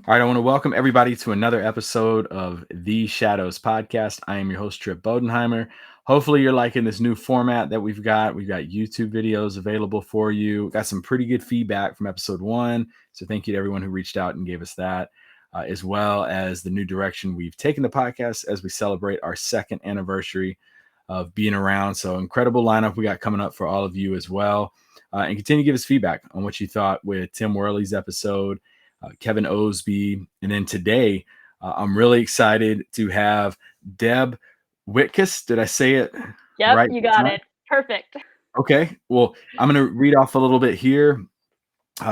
All right, I want to welcome everybody to another episode of The Shadows Podcast. I am your host, Trip Bodenheimer. Hopefully, you're liking this new format that we've got. We've got YouTube videos available for you. Got some pretty good feedback from episode 1. So thank you to everyone who reached out and gave us that, as well as the new direction we've taken the podcast as we celebrate our 2nd anniversary of being around. So incredible lineup we got coming up for all of you as well. And continue to give us feedback on what you thought with Tim Worley's episode, Kevin Osby. And then today, I'm really excited to have Deb Whitcas. Did I say it Yep, right? you got it. Perfect. Okay. Well, I'm going to read off a little bit here.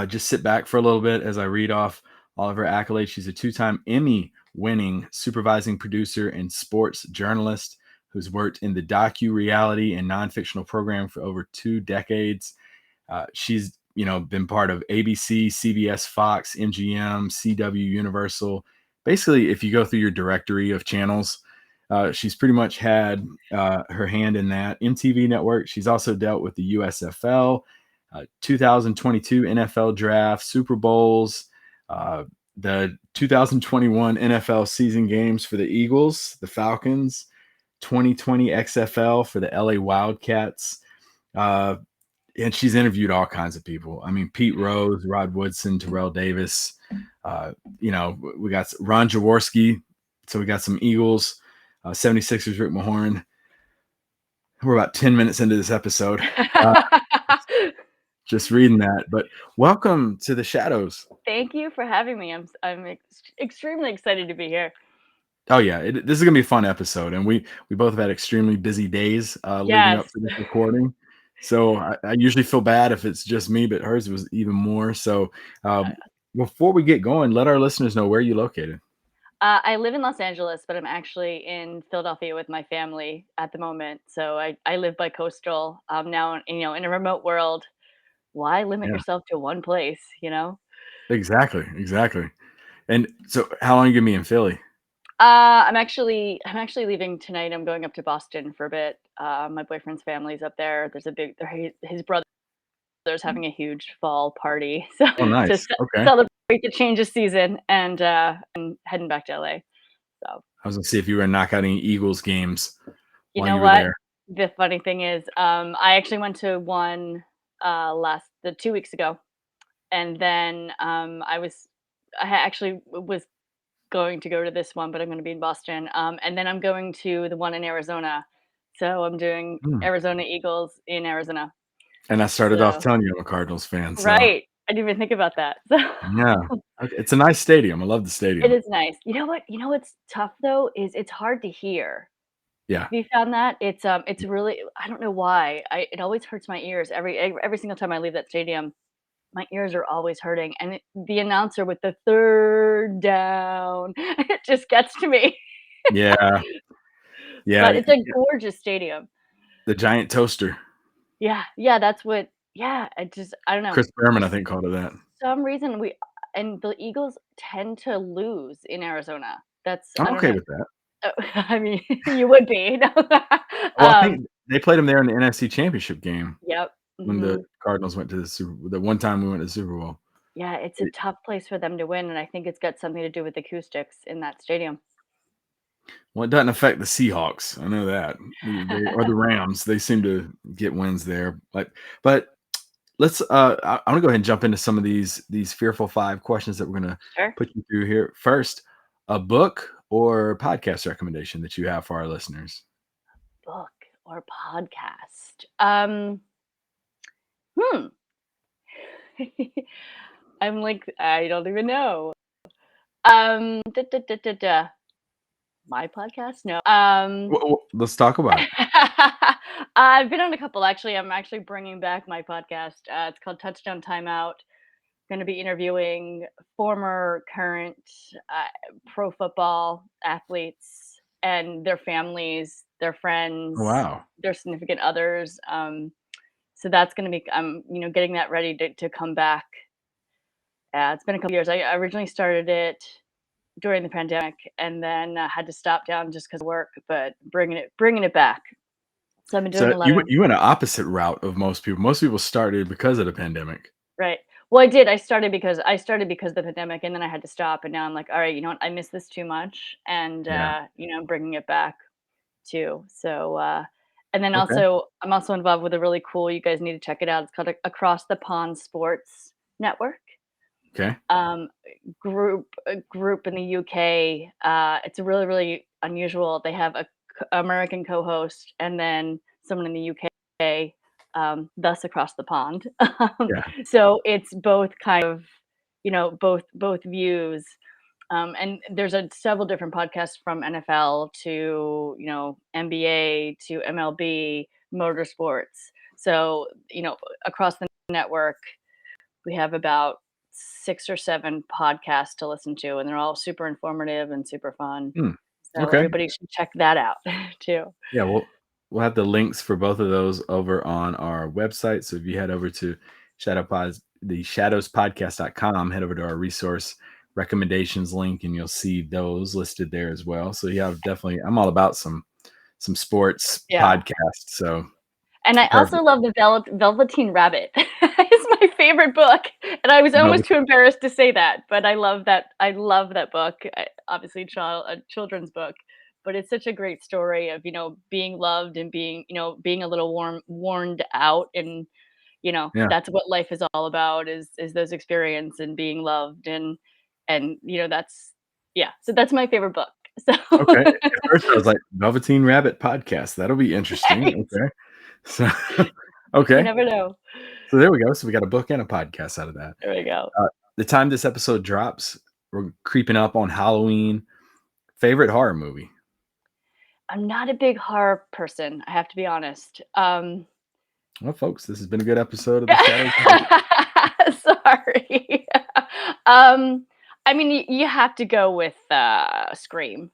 Just sit back for a little bit as I read off all of her accolades. She's a 2-time Emmy-winning supervising producer and sports journalist who's worked in the docu-reality and non-fictional program for over 2 decades. She's been part of ABC, CBS, Fox, MGM, CW, Universal. Basically, if you go through your directory of channels, she's pretty much had her hand in that. MTV Networks. She's also dealt with the USFL, 2022 NFL Draft, Super Bowls, the 2021 NFL season games for the Eagles, the Falcons, 2020 XFL for the LA Wildcats. And she's interviewed all kinds of people. I mean, Pete Rose, Rod Woodson, Terrell Davis. We got Ron Jaworski. So we got some Eagles, 76ers, Rick Mahorn. We're about 10 minutes into this episode. Just reading that. But welcome to the Shadows. Thank you for having me. I'm extremely excited to be here. Oh, yeah. This is going to be a fun episode. And we both have had extremely busy days leading up to this recording. So I usually feel bad if it's just me, but hers was even more. So before we get going, let our listeners know where you're located. I live in Los Angeles, but I'm actually in Philadelphia with my family at the moment. So I live by coastal. Now, in a remote world. Why limit yourself to one place, Exactly. And so how long are you going to be in Philly? I'm actually leaving tonight. I'm going up to Boston for a bit. My boyfriend's family's up there. His brother's having a huge fall party, so to celebrate the change of season, and heading back to LA. So I was gonna see if you were gonna knock out any Eagles games. You know what? The funny thing is, I actually went to one 2 weeks ago, and then I actually was going to go to this one, but I'm going to be in Boston. And then I'm going to the one in Arizona. So I'm doing Arizona Eagles in Arizona. And I started off telling you I'm a Cardinals fan. So. Right. I didn't even think about that. Yeah. It's a nice stadium. I love the stadium. It is nice. You know what? What's tough though is it's hard to hear. Yeah. Have you found that? It's really, I don't know why. It always hurts my ears every single time I leave that stadium. My ears are always hurting, and the announcer with the third down, it just gets to me. Yeah. But it's a gorgeous stadium. The giant toaster. Yeah, that's what. Yeah, I don't know. Chris Berman, I think, called it that. For some reason the Eagles tend to lose in Arizona. I'm okay with that. I mean, you would be. Well, I think they played them there in the NFC Championship game. Yep. When the Cardinals went to the one time we went to the Super Bowl. Yeah, it's a tough place for them to win, and I think it's got something to do with acoustics in that stadium. Well, it doesn't affect the Seahawks. I know that. Or the Rams. They seem to get wins there. But let's I'm gonna go ahead and jump into some of these fearful 5 questions that we're gonna put you through here. First, a book or podcast recommendation that you have for our listeners. Book or podcast? I'm like, I don't even know. My podcast? No. Well, let's talk about it. I've been on a couple, actually. I'm actually bringing back my podcast. It's called Touchdown Timeout. Going to be interviewing former, current pro football athletes and their families, their friends, their significant others. So that's going to be, getting that ready to come back. It's been a couple years. I originally started it during the pandemic, and then had to stop down just because of work, but bringing it back. So I've been doing a lot. You went an opposite route of most people. Most people started because of the pandemic. Right. Well, I did. I started because of the pandemic, and then I had to stop, and now I'm like, "All right, you know what? I miss this too much," and, Yeah. I'm bringing it back too. So, and then Okay. I'm also involved with a really cool you guys need to check it out. It's called Across the Pond Sports Network. Okay. Um, group in the UK. It's really, really unusual. They have a American co-host and then someone in the UK, thus across the pond. Yeah. So it's both kind of, both views. And there's several different podcasts from NFL to NBA to MLB, motorsports. So across the network, we have about 6 or 7 podcasts to listen to, and they're all super informative and super fun. Hmm. So Okay. everybody should check that out too. Yeah, we'll have the links for both of those over on our website. So if you head over to the shadowspodcast.com, head over to our resource recommendations link and you'll see those listed there as well. So yeah, definitely I'm all about some sports Yeah. podcasts. So And I also perfect. love the Velveteen Rabbit. It's my favorite book, and I was almost Velvet- too embarrassed to say that, but I love that book. Obviously, a children's book, but it's such a great story of, being loved and being a little worn out, and, Yeah. that's what life is all about is those experience and being loved, and, that's yeah, so that's my favorite book. So Okay. At first I was like Velveteen Rabbit podcast. That'll be interesting. right. Okay. So You okay. never know. So there we go. So we got a book and a podcast out of that. There we go. The time this episode drops, we're creeping up on Halloween. Favorite horror movie? I'm not a big horror person, I have to be honest. Well, folks, this has been a good episode of the Shadows. Sorry. I mean, you have to go with, Scream.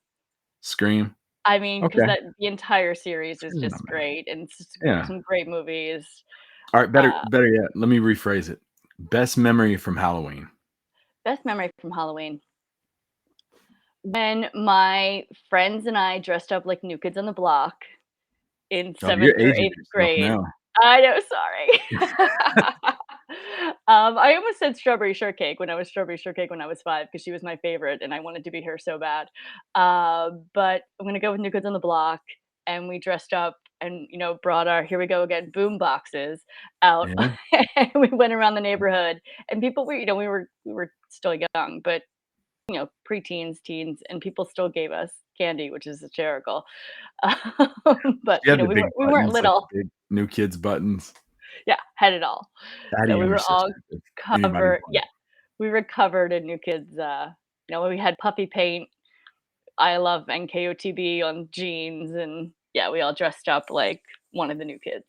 Scream. I mean, because Okay. that the entire series is Scream's not just bad. great and Yeah. some great movies. All right. Better Uh, better yet. Let me rephrase it. Best memory from Halloween. Best memory from Halloween. When my friends and I dressed up like New Kids on the Block in Oh, 7th you're or aging 8th yourself grade. now. I know, sorry. I almost said strawberry shortcake when I was strawberry shortcake when I was 5 because she was my favorite and I wanted to be her so bad. But I'm gonna go with New Kids on the Block, and we dressed up and, brought our here we go again boom boxes out, Yeah. and we went around the neighborhood, and people were, we were still young, but, preteens, teens, and people still gave us candy, which is hysterical. But, She had the we big weren't buttons, like little. the big New Kids buttons. Yeah, had it all. I had a So we younger were all sister. If anybody's wondering. yeah, we were covered in New Kids, we had puffy paint, I love NKOTB on jeans, and yeah, we all dressed up like one of the New Kids.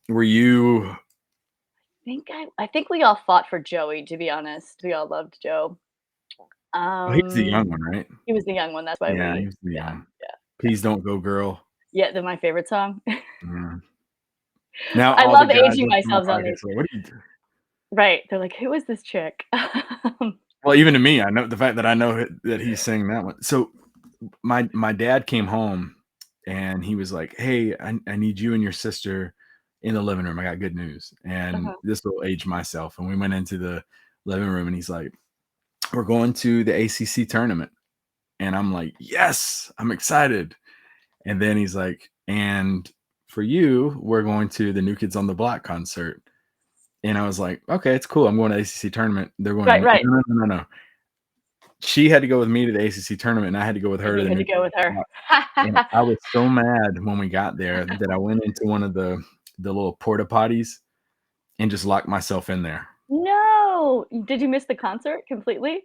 Were you? I think we all fought for Joey, to be honest. We all loved Joe. Oh, he was the Um, young one, right? he was the young one, that's why Yeah, he was the yeah, young. yeah. Please don't go, girl. Yeah, they're my favorite song. Yeah. Now I all the love guys aging listen to my myself on podcast these. are like, "What are you doing?" Right, they're like, "Who is this chick?" Well, even to me, I know the fact that I know that he's singing that one. So my dad came home and he was like, "Hey, I need you and your sister in the living room. I got good news." And Uh-huh. this will age myself. And we went into the living room and he's like, "We're going to the ACC tournament." And I'm like, "Yes, I'm excited." And then he's like, "And for you, we're going to the New Kids on the Block concert." And I was like, "Okay, it's cool. I'm going to ACC tournament." They're going to Right, me. right, No, no, no, no, no. She had to go with me to the ACC tournament, and I had to go with her and to you the had New to go Kids with on the her. Block. And I was so mad when we got there that I went into one of the little porta potties and just locked myself in there. No! Did you miss the concert completely?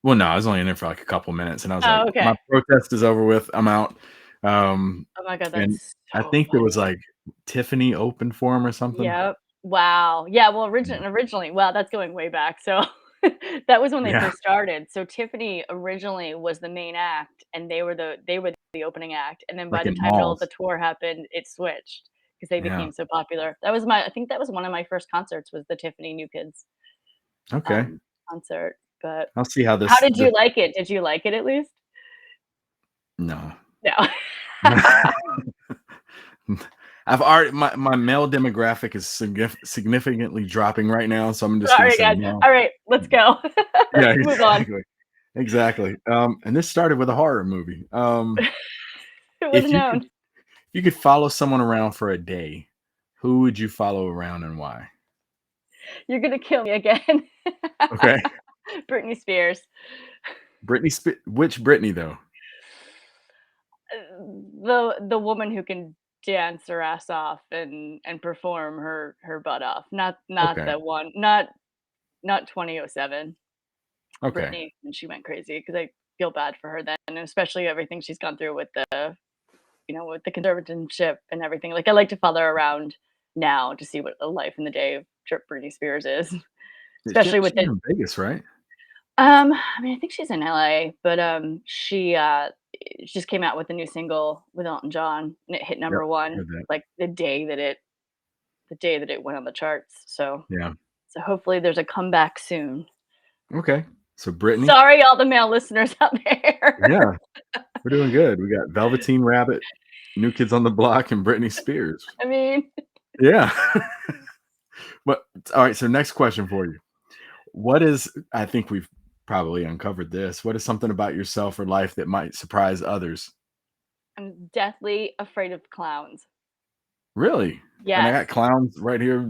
Well, no, I was only in there for like a couple minutes, and I was like, Oh, "My okay. protest is over with. I'm out." Um, Oh my god, and that's I so think there was funny. like Tiffany opened for him or something. Yep. Wow. Yeah, well, Yeah. originally wow, that's going way back, so that was when they Yeah, first started. So Tiffany originally was the main act, and they were the opening act, and then by like the in time all the malls. tour happened, it switched because they Yeah. became so popular. I think that was one of my first concerts was the Tiffany New Kids, Okay. um, concert, but I'll see how how this did you like it? Did you like it at least? no. No. I've already my male demographic is significantly dropping right now, so I'm just gonna Sorry, say guys. no. All right, let's go. Yeah, Move on. exactly. Exactly. And this started with a horror movie. It was If you could known. if you could follow someone around for a day, who would you follow around and why? You're gonna kill me again. Okay. Britney Spears. Which Britney though? The woman who can dance her ass off and perform her butt off. Not Okay. the one not 2007 Okay. Britney when she went crazy because I feel bad for her then, and especially everything she's gone through with with the conservatorship and everything. Like, I like to follow her around now to see what a life in the day of Britney Spears is, especially with She's it. in Vegas, right? I mean, I think she's in LA, but she just came out with a new single with Elton John, and it hit Yep. number one Heard that. like the day that it went on the charts. Yeah. So hopefully there's a comeback soon. Okay. So Britney. Sorry, all the male listeners out there. Yeah, we're doing good. We got Velveteen Rabbit, New Kids on the Block, and Britney Spears. I mean, Yeah. But all right, so next question for you. What is I think we've probably uncovered this. What is something about yourself or life that might surprise others? I'm deathly afraid of clowns. Really? And I Yes. got clowns right here.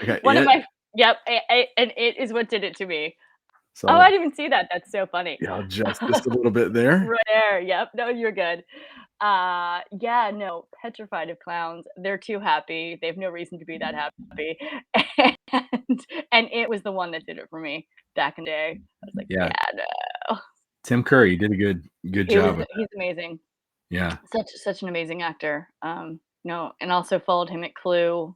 I got One of it. my Yep, and it is what did it to me. Oh, I So didn't even see that. That's so funny. yeah, I'll adjust this a little bit there. Right there. Yep. No, you're good. Yeah, no, petrified of clowns. They're too happy. They have no reason to be that happy. And and it was the one that did it for me back in the day. I was like, Yeah. yeah, no. Tim Curry did a good job with that. He's amazing. Yeah. Such an amazing actor. No, and also followed him at Clue.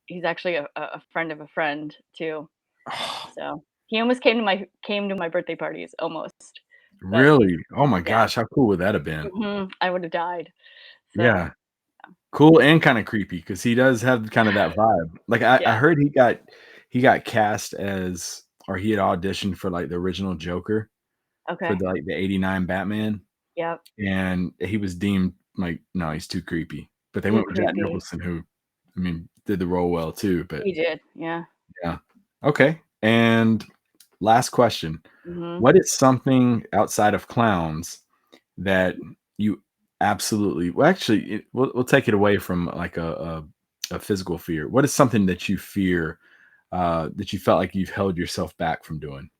He's actually a friend of a friend too. So he almost came to my birthday parties almost. But Really? Oh my yeah. gosh, how cool would that have been? I would have died. So Yeah. Cool and kinda creepy because he does have kind of that vibe. Like, I yeah. heard he got cast as or he had auditioned for, like, the original Joker for Okay. the '89 Batman, Yep. and he was deemed like, "No, he's too creepy." But they Too went with Jack creepy. Nicholson, who, I mean, did the role well too, but He did. Yeah. yeah. Okay, and last question. Mhm. What is something outside of clowns that you absolutely well, actually, we'll take it away from like a physical fear. What is something that you fear that you felt like you've held yourself back from doing?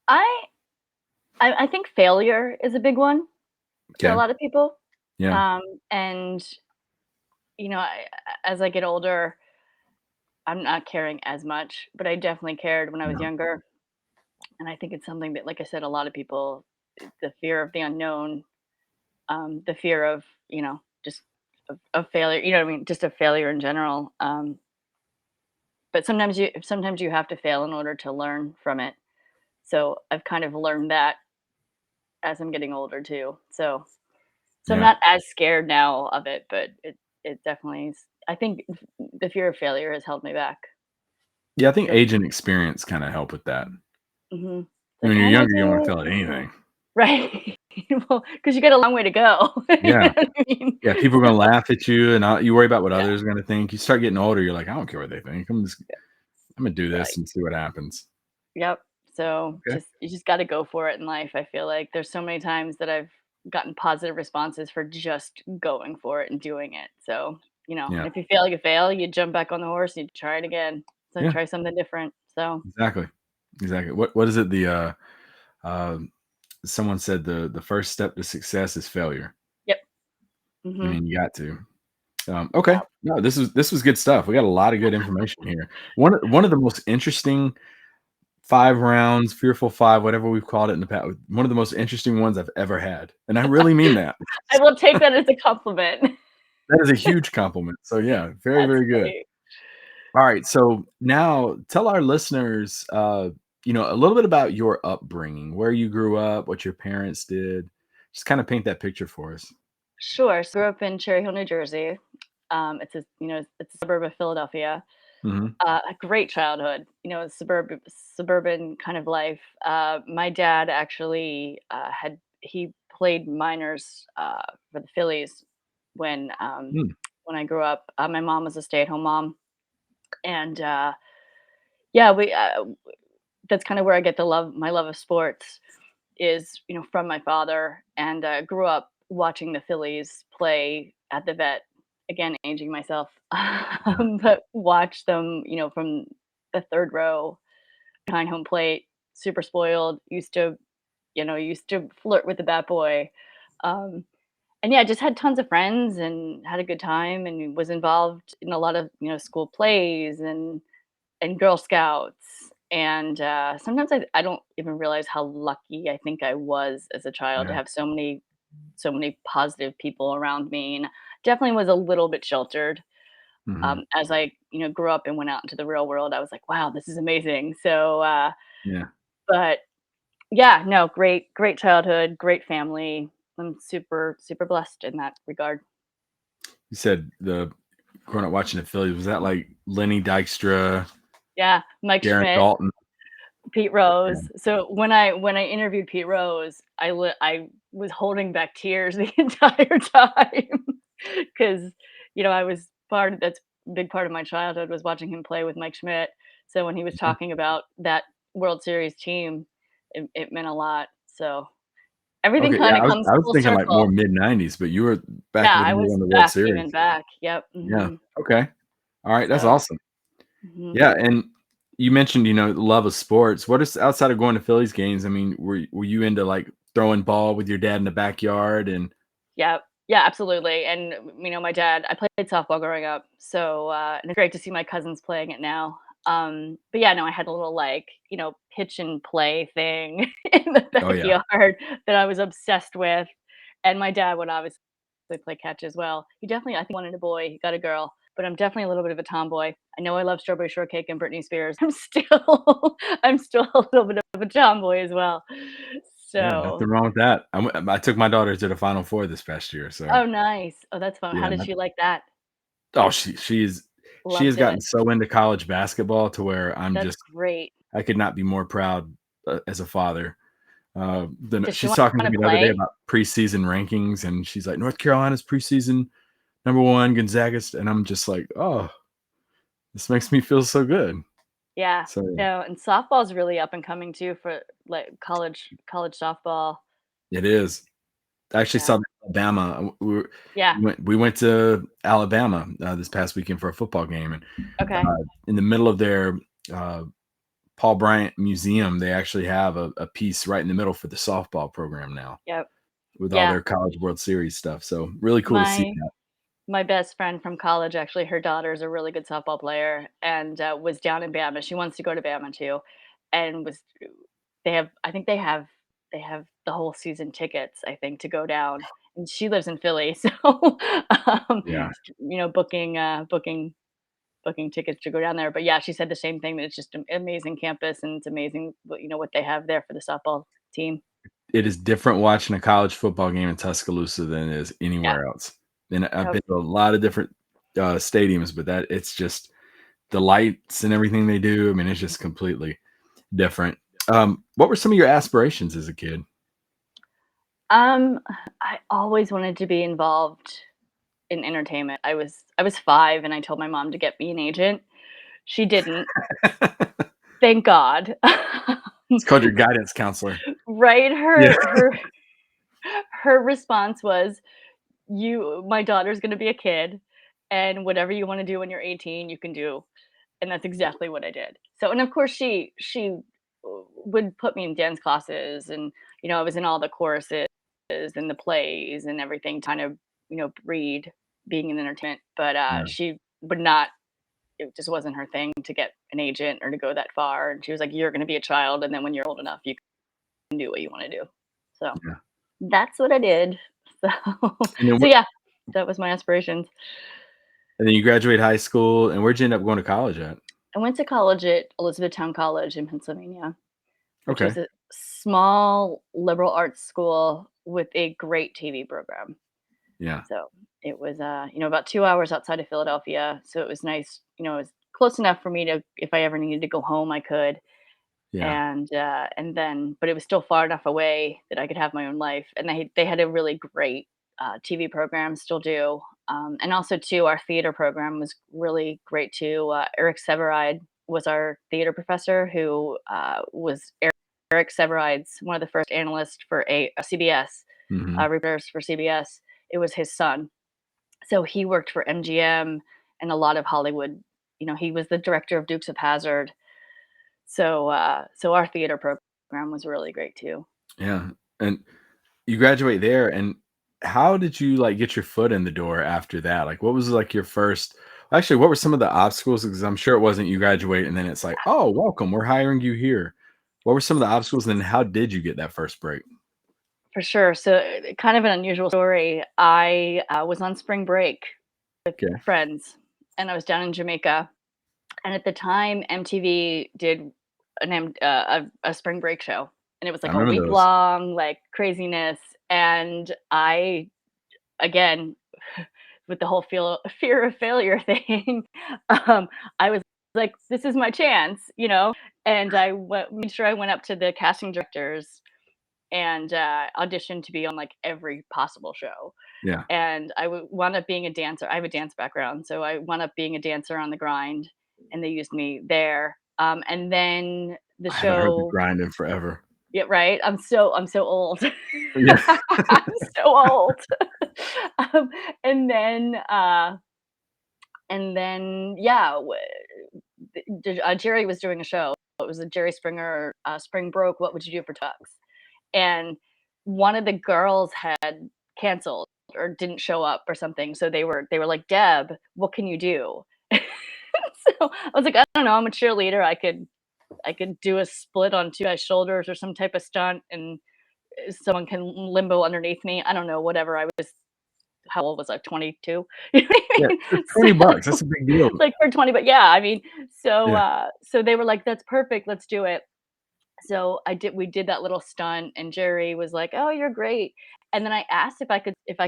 I I think failure is a big one for a Okay. lot of people. Yeah. Um, and as I get older, I'm not caring as much, but I definitely cared when I was Yeah. younger. And I think it's something that, like I said, a lot of people, the fear of the unknown, the fear of, just of failure, you know what I mean? Just of failure in general. But sometimes you have to fail in order to learn from it. So I've kind of learned that as I'm getting older too. So I'm Yeah. not as scared now of it, but it definitely is. I think the fear of failure has held me back. Yeah. I think So, age and experience kind of help with that. mhm. When Like, you're can I younger, you don't want do to it? fail at anything. Right. Well, because you got a long way to go. You Yeah. know what I mean? Yeah. People are gonna laugh at you, and you worry about what Yeah, others are gonna think. You start getting older, you're like, I don't care what they think. I'm gonna do this right. and see what happens. Yep. So Okay. you just got to go for it in life. I feel like there's so many times that I've gotten positive responses for just going for it and doing it. So, Yeah. and if you fail, you fail, you jump back on the horse, you try it again. So Yeah. try something different. So, Exactly. Exactly. What is it? Um, someone said the first step to success is failure. yep. I Mhm. mean, you got to. Okay. Yep. No, this was good stuff. We got a lot of good information here. One of the most interesting 5 rounds, fearful five, whatever we've called it in the past. One of the most interesting ones I've ever had, and I really mean that. I will take that as a compliment. That is a huge compliment. So yeah, very That's very good. great. All right. So now tell our listeners, a little bit about your upbringing, where you grew up, what your parents did. Just kind of paint that picture for us. Sure. So grew up in Cherry Hill, New Jersey. It's a suburb of Philadelphia. Hmm. A great childhood, a suburban kind of life. My dad actually he played minors for the Phillies Hmm. when I grew up. My mom was a stay-at-home mom, and yeah, we that's kind of where I get my love of sports is, from my father, and grew up watching the Phillies play at the vet. Again, aging myself, Yeah. but watch them, from the third row behind home plate. Super spoiled. Used to flirt with the bat boy. Um, and yeah, just had tons of friends and had a good time and was involved in a lot of school plays and Girl Scouts. And sometimes I don't even realize how lucky I think I was as a child to Yeah. have so many positive people around me. And definitely was a little bit sheltered Hmm. as I grew up and went out into the real world. I was like, wow, this is amazing. So, Yeah. but yeah, no, great childhood, great family. I'm super super blessed in that regard. You said the growing up watching the Phillies, was that like Lenny Dykstra, Yeah, Mike Darren Schmidt, Dalton? Pete Yeah. Rose. So when I interviewed Pete Rose, I was holding back tears the entire time because I was that's a big part of my childhood was watching him play with Mike Schmidt. So when he was Yeah. talking about that World Series team, it meant a lot. So everything Okay, yeah, kind of comes I was full thinking like more circle. mid-90s, but you were back Yeah, when I you was won the World back, even Series. back. Yep. Yeah, okay. Alright, that's So. awesome. Mhm. Yeah, and you mentioned, the love of sports. What is outside of going to Phillies games, I mean, were you into, like, throwing ball with your dad in the backyard and Yep. Yeah, absolutely, and, my dad I played softball growing up, so, and it's great to see my cousins playing it now. But yeah, no, I had a little, like, pitch and play thing in the Oh, yeah. backyard that I was obsessed with, and my dad would obviously play catch as well. He definitely, I think, wanted a boy, he got a girl, but I'm definitely a little bit of a tomboy. I know I love Strawberry Shortcake and Britney Spears. I'm still a little bit of a tomboy as well. Yeah, So. nothing wrong with that. I took my daughter to the Final Four this past year, so Oh, nice. Oh, that's fun. How yeah, did she like that? oh, she has Loved gotten it. so into college basketball to where That's great. I could not be more proud, as a father. Then Does she she's talking to wanna me the other day play? about preseason rankings, and she's like, "North Carolina's preseason number 1, Gonzaga's," and I'm just like, "Oh, this makes me feel so good." Yeah. So, yeah, No, and softball's really up and coming too for, like, college softball. it is. I actually Yeah. saw Alabama. Yeah. We went to Alabama, this past weekend for a football game, and, Okay. in the middle of their, uh, Paul Bryant Museum, they actually have a piece right in the middle for the softball program now Yep. with all Yeah. their College World Series stuff, so really cool to see My that. my best friend from college, actually, her daughter's a really good softball player and, was down in Bama. She wants to go to Bama too, and I think they have the whole season tickets, I think, to go down, and she lives in Philly, so, um, Yeah. booking tickets to go down there, but yeah, she said the same thing, that it's just an amazing campus and it's amazing what they have there for the softball team. It is different watching a college football game in Tuscaloosa than it is Yeah. anywhere else, and I've Oh, been to a lot of different, stadiums, but that it's just the lights and everything they do, I mean, it's just completely different. What were some of your aspirations as a kid? um, I always wanted to be involved in entertainment. I was 5 and I told my mom to get me an agent. She didn't, thank God. It's called your guidance counselor. Right? Yeah. Her response was, my daughter's gonna be a kid, and whatever you wanna do when you're 18, you can do." And that's exactly what I did. So, and of course, she would put me in dance classes, and I was in all the choruses and the plays and everything, kind of breed being in entertainment. But Yeah, she would not. It just wasn't her thing to get an agent or to go that far. And she was like, "You're going to be a child, and then when you're old enough, you can do what you want to do." So yeah. that's what I did. So, And then so yeah, that was my aspirations. you graduate high school, and where'd you end up going to college at? I went to college at Elizabethtown College in Pennsylvania, which Okay. was a small liberal arts school with a great TV program. Yeah. So it was, about 2 hours outside of Philadelphia. So it was nice. It was close enough for me to, if I ever needed to go home, I could. Yeah. And then but it was still far enough away that I could have my own life, and they had a really great, TV program, still do, and also too, our theater program was really great too. Eric Severide was our theater professor who, was Eric Severide's one of the first analysts for a CBS, Mhm. reporters for CBS. It was his son. So he worked for MGM and a lot of Hollywood. He was the director of Dukes of Hazzard. So our theater program was really great too. Yeah, and you graduate there, and how did you, like, get your foot in the door after that? Like, what was, like, your first actually, what were some of the obstacles? Because 'Cause I'm sure it wasn't you graduate and then it's like, "Oh, welcome, we're hiring you here." What were some of the obstacles, and how did you get that first break? For sure. So, kind of an unusual story. I was on spring break, Okay, friends, and I was down in Jamaica. And at the time, MTV did a spring break show, and it was I like a remember week those. long, like craziness. And I, again, with the whole fear of failure thing, I was like, "This is my chance." And made sure I went up to the casting directors and auditioned to be on like every possible show. Yeah, And wound up being a dancer. I have a dance background, so I wound up being a dancer on the grind, and they used me there. And then the I haven't heard the show, grind in forever. yeah, right. I'm so old. Yeah. I'm so old. um, and then uh, yeah, Jerry was doing a show. It was a Jerry Springer Spring Broke. What would you do for Tux? And one of the girls had canceled or didn't show up or something. So they were like, Deb, what can you do? So I was like, I don't know. I'm a cheerleader. I could do a split on two guys' shoulders or some type of stunt, and someone can limbo underneath me. I don't know. Whatever. I was how old was I? 22. You know what I Yeah, mean? it's So 20 bucks, that's a big deal. like for 20, but yeah, I mean, Yeah, so they were like, that's perfect. Let's do it. So we did that little stunt, and Jerry was like, "Oh, you're great." And then I asked if I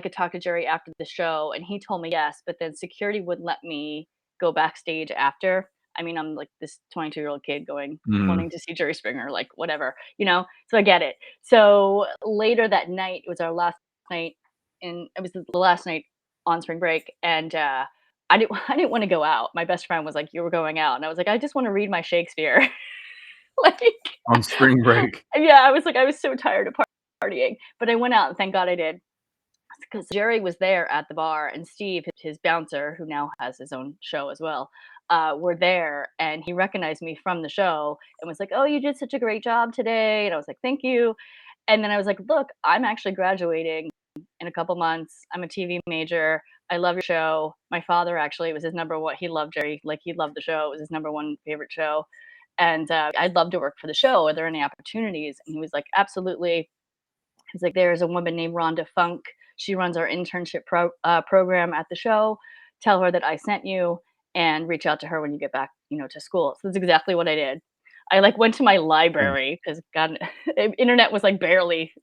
could talk to Jerry after the show, and he told me yes, but then security wouldn't let me go backstage after. I mean, I'm like this 22-year-old kid going mhm, wanting to see Jerry Springer, like whatever. So I get it. So later that night, it was our last night, and it was the last night on spring break, and I didn't want to go out. My best friend was like, "You were going out," and I was like, "I just want to read my Shakespeare." Like, on spring break. yeah, I was like, I was so tired of partying, but I went out, and thank God I did, because Jerry was there at the bar, and Steve, his bouncer, who now has his own show as well, were there, and he recognized me from the show and was like, "Oh, you did such a great job today," and I was like, "Thank you." And then I was like, "Look, I'm actually graduating in a couple months. I'm a TV major. I love your show." My father actually was his number one. He loved Jerry, like he loved the show. It was his number one favorite show, and I'd love to work for the show. Are there any opportunities? And he was like, "Absolutely." He's like, "There's a woman named Rhonda Funk. She runs our internship program at the show. Tell her that I sent you, and reach out to her when you get back, to school." So that's exactly what I did. I like went to my Yeah, library because God, internet was like barely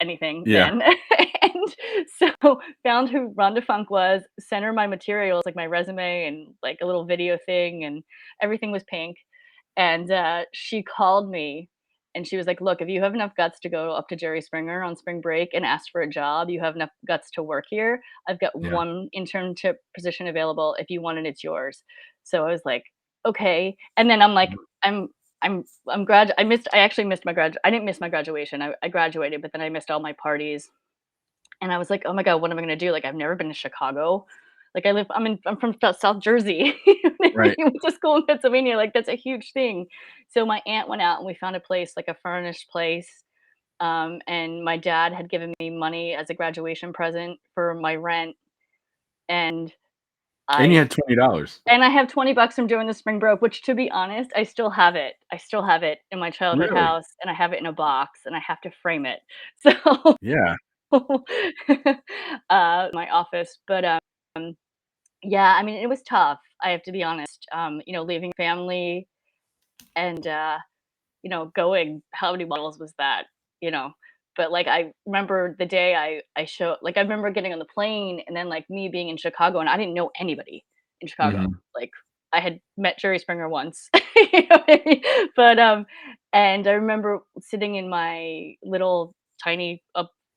anything yeah, then. And so found who Rhonda Funk was, sent her my materials, like my resume and like a little video thing, and everything was pink. And she called me and she was like, "Look, if you have enough guts to go up to Jerry Springer on spring break and ask for a job, you have enough guts to work here. I've got yeah, one internship position available. If you want it, it's yours." So I was like, "Okay." And then I'm like, mhm, I actually missed my I didn't miss my graduation. I graduated, but then I missed all my parties. And I was like, "Oh my god, what am I gonna do?" Like, I've never been to Chicago. Like, I'm from South Jersey. You know what I mean? right. Went to school in Pennsylvania, like, that's a huge thing. So my aunt went out and we found a place, like a furnished place, and my dad had given me money as a graduation present for my rent, and And you I had $20. I have 20 bucks from doing the spring broke, which, to be honest, I still have it. I still have it in my childhood Really? house, and I have it in a box, and I have to frame it. So, Yeah, my office, but, yeah, I mean, it was tough, I have to be honest, leaving family and, going how many miles was that, you know? But, like, I remember the day I remember getting on the plane and then, like, me being in Chicago, and I didn't know anybody in Chicago. mhm, Like, I had met Jerry Springer once, you know what I mean? But, And I remember sitting in my little tiny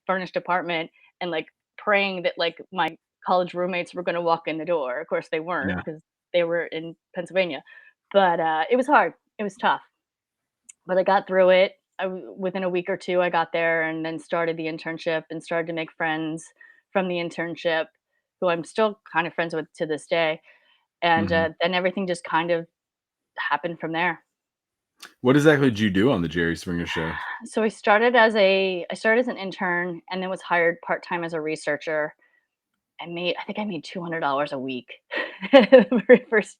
furnished apartment and like praying that like my college roommates were going to walk in the door. Of course, they weren't Yeah. because they were in Pennsylvania. But it was hard. It was tough. But I got through it. Within a week or two, I got there and then started the internship and started to make friends from the internship, who I'm still kind of friends with to this day. And Mhm. then everything just kind of happened from there. What exactly did you do on the Jerry Springer Show? So I started as an intern and then was hired part time as a researcher. I think I made $200 a week the very first,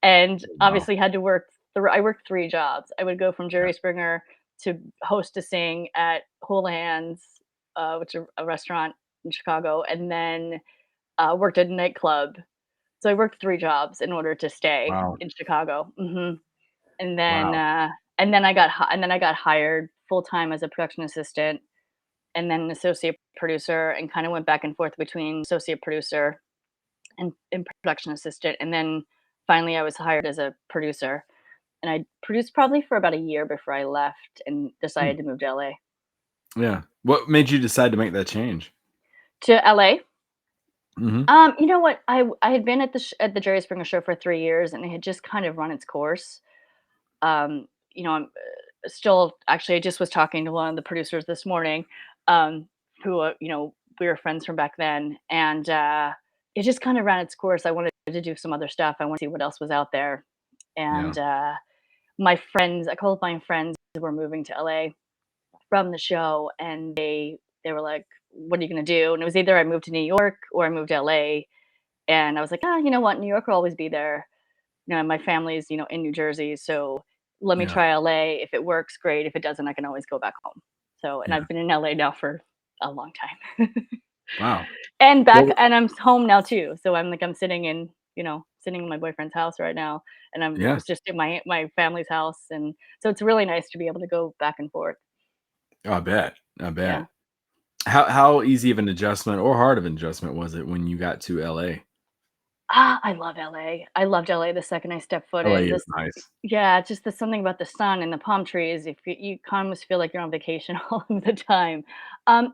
and Wow. obviously had to work. I worked 3 jobs. I would go from Yeah. Jerry Springer to hostessing at Houlihan's, which is a restaurant in Chicago, and then worked at a nightclub. So I worked 3 jobs in order to stay Wow. in Chicago. And then Wow. and then I got hired full time as a production assistant and then an associate producer and kind of went back and forth between associate producer and production assistant. And then finally I was hired as a producer. And I produced probably for about a year before I left and Hmm. decided to move to LA. Yeah. What made you decide to make that change? To LA? Mhm. You know what? I had been at at the Jerry Springer show for 3 years and it had just kind of run its course. I'm still actually I just was talking to one of the producers this morning, um, who we were friends from back then, and it just kind of ran its course. I wanted to do some other stuff. I want to see what else was out there, Yeah. and my friends, I called my friends who were moving to LA from the show, and they were like, "What are you gonna do?" And it was either I moved to New York or I moved to LA, and I was like, "Ah, you know what? New York will always be there." My family's, in New Jersey, so let me Yeah. try LA. If it works, great. If it doesn't, I can always go back home. So, and Yeah. I've been in LA now for a long time. Wow. And back Well, and I'm home now too. So I'm sitting sitting in my boyfriend's house right now and I yeah. was just in my family's house and so it's really nice to be able to go back and forth. I bet. I Yeah. bet. How easy of an adjustment or hard of an adjustment was it when you got to LA? I love LA. I loved LA the second I stepped foot LA in. is This nice. Yeah, just there's something about the sun and the palm trees. If you kind of almost feel like you're on vacation all of the time.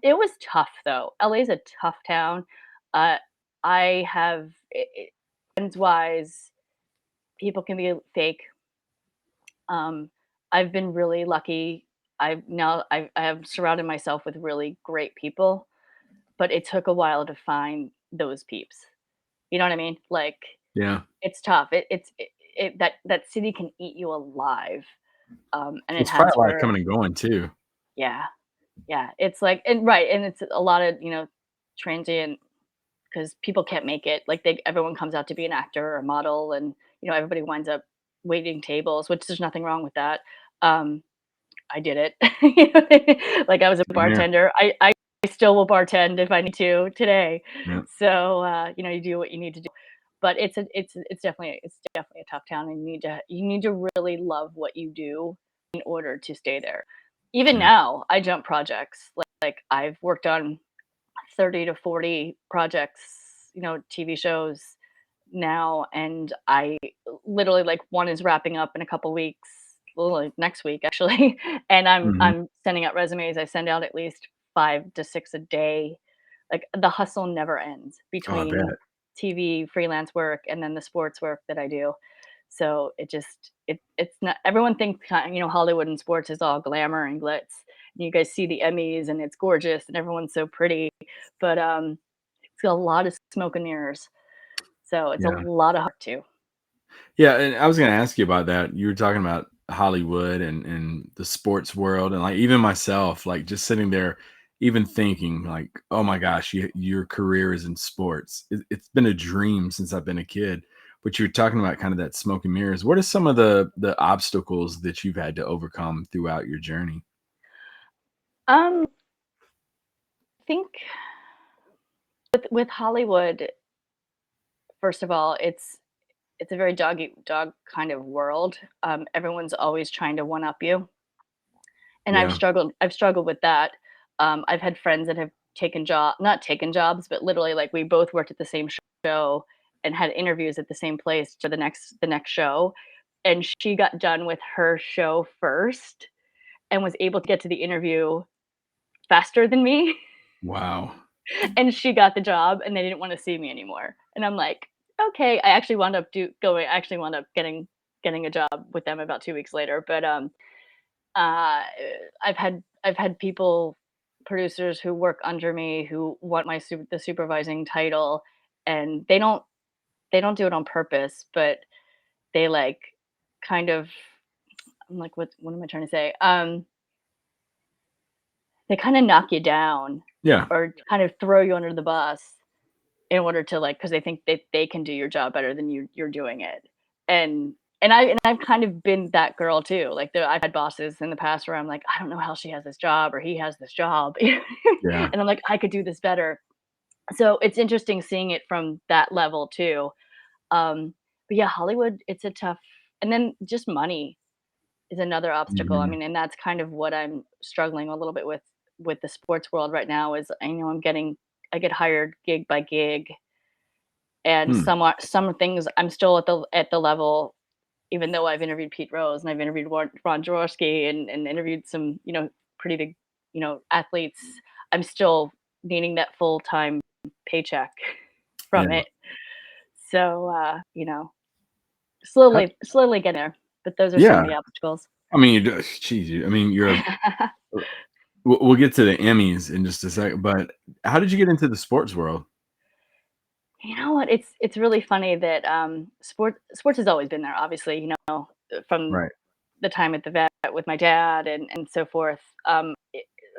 It was tough though. LA is a tough town. Uh, I have friends wise, people can be fake. Um, I've been really lucky. I have surrounded myself with really great people, but it took a while to find those peeps. You know what I mean? Like Yeah. it's tough. That city can eat you alive, and it It's probably has a lot of for coming and going too. yeah, yeah. It's like and right, and it's a lot of transient because people can't make it. Like everyone comes out to be an actor or a model, and everybody winds up waiting tables, which there's nothing wrong with that. Um, I did it. Like I was a Same here. bartender. I still will bartend if I need to today. Yeah. So you do what you need to do. But it's definitely a tough town, and you need to really love what you do in order to stay there. Even Yeah. now, I jump projects. Like I've worked on 30 to 40 projects, TV shows now, and I literally like one is wrapping up in a couple weeks, well, like next week actually, and I'm Mhm. I'm sending out resumes. I send out at least 5 to 6 a day. Like the hustle never ends Oh, I between bet. TV freelance work and then the sports work that I do. So it's not everyone thinks Hollywood and sports is all glamour and glitz. You guys see the Emmys and it's gorgeous and everyone's so pretty, but it's a lot of smoke and mirrors. So it's a Yeah. lot of heart too. Yeah, and I was gonna ask you about that. You were talking about Hollywood and the sports world, and like even myself, like just sitting there, even thinking like, oh my gosh, your career is in sports. It's been a dream since I've been a kid. But you're talking about kind of that smoke and mirrors. What are some of the obstacles that you've had to overcome throughout your journey? I think with Hollywood, first of all, it's a very dog eat dog kind of world. Everyone's always trying to one up you, and I've Yeah. struggled. I've struggled with that. I've had friends that have not taken jobs, but literally like we both worked at the same show and had interviews at the same place for the next show, and she got done with her show first, and was able to get to the interview faster than me. Wow. And she got the job, and they didn't want to see me anymore. And I'm like, okay. I actually wound up getting a job with them about 2 weeks later. But uh, I've had people, producers who work under me who want the supervising title, and they don't do it on purpose, but they like kind of. I'm like, what am I trying to say? They kind of knock you down Yeah. or kind of throw you under the bus in order to like, because they think that they can do your job better than you're doing it. And I've kind of been that girl too. Like I've had bosses in the past where I'm like, I don't know how she has this job or he has this job, Yeah. and I'm like, I could do this better. So it's interesting seeing it from that level too. But yeah, Hollywood, it's a tough. And then just money is another obstacle. I Mhm. mean, and that's kind of what I'm struggling a little bit with the sports world right now. Is I know I get hired gig by gig, and Hmm. some things I'm still at the level, even though I've interviewed Pete Rose and I've interviewed Ron Jaworski and interviewed some, pretty big, athletes. I'm still needing that full time paycheck Yeah. from it. So How slowly getting there. But those are some Yeah. of the obstacles. I mean, you geez, I mean, you're a we'll get to the Emmys in just a second, but how did you get into the sports world? You know what? It's really funny that sports has always been there. Obviously, from Right. the time at the vet with my dad and so forth.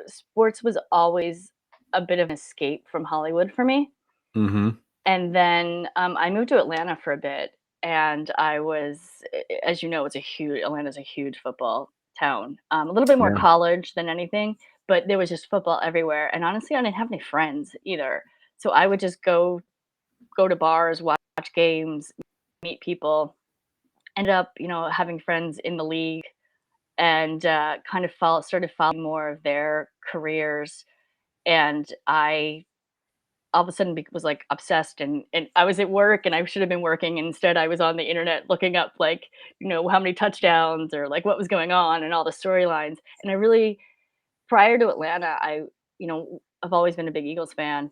Sports was always a bit of an escape from Hollywood for me. Mhm. And then I moved to Atlanta for a bit, and as you know, Atlanta's a huge football town. A little bit more Yeah. college than anything, but there was just football everywhere. And honestly, I didn't have any friends either, so I would just go to bars, watch games, meet people. Ended up, having friends in the league, and kind of started following more of their careers. And I all of a sudden was like obsessed, and I was at work and I should have been working. And instead, I was on the internet looking up like, how many touchdowns or like what was going on and all the storylines. And I really, prior to Atlanta, I've always been a big Eagles fan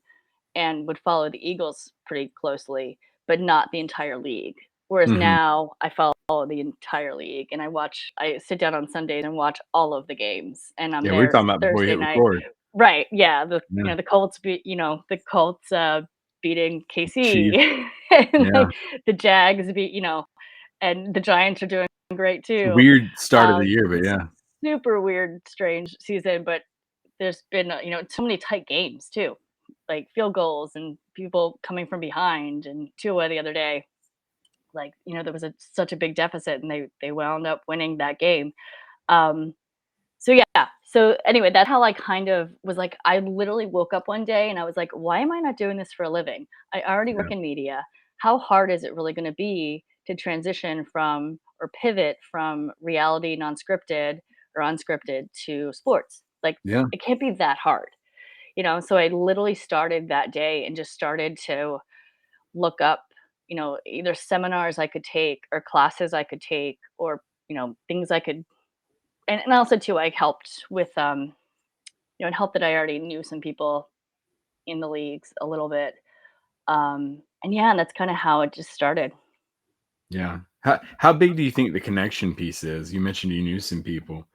and would follow the Eagles pretty closely, but not the entire league. Whereas Mhm. now I follow the entire league, and I sit down on Sundays and watch all of the games, and I'm Yeah, we were there talking about before you Thursday hit night. record. Right, yeah, Yeah. the Colts beating Chiefs. KC, and Yeah. like the Jags and the Giants are doing great too. Weird start of the year, but S yeah. Super weird, strange season, but there's been, so many tight games too, like field goals and people coming from behind. And Tua the other day, like, there was such a big deficit, and they wound up winning that game. Um, so yeah. So anyway, that's how I kind of was like, I literally woke up one day and I was like, why am I not doing this for a living? I already Yeah. work in media. How hard is it really going to be to transition from or pivot from reality, non-scripted or unscripted, to sports? Like, Yeah. it can't be that hard. So I literally started that day and just started to look up, either seminars I could take or classes I could take, or things I could. And also too, I helped with it helped that I already knew some people in the leagues a little bit. And yeah, that's kind of how it just started. Yeah. How big do you think the connection piece is? You mentioned you knew some people.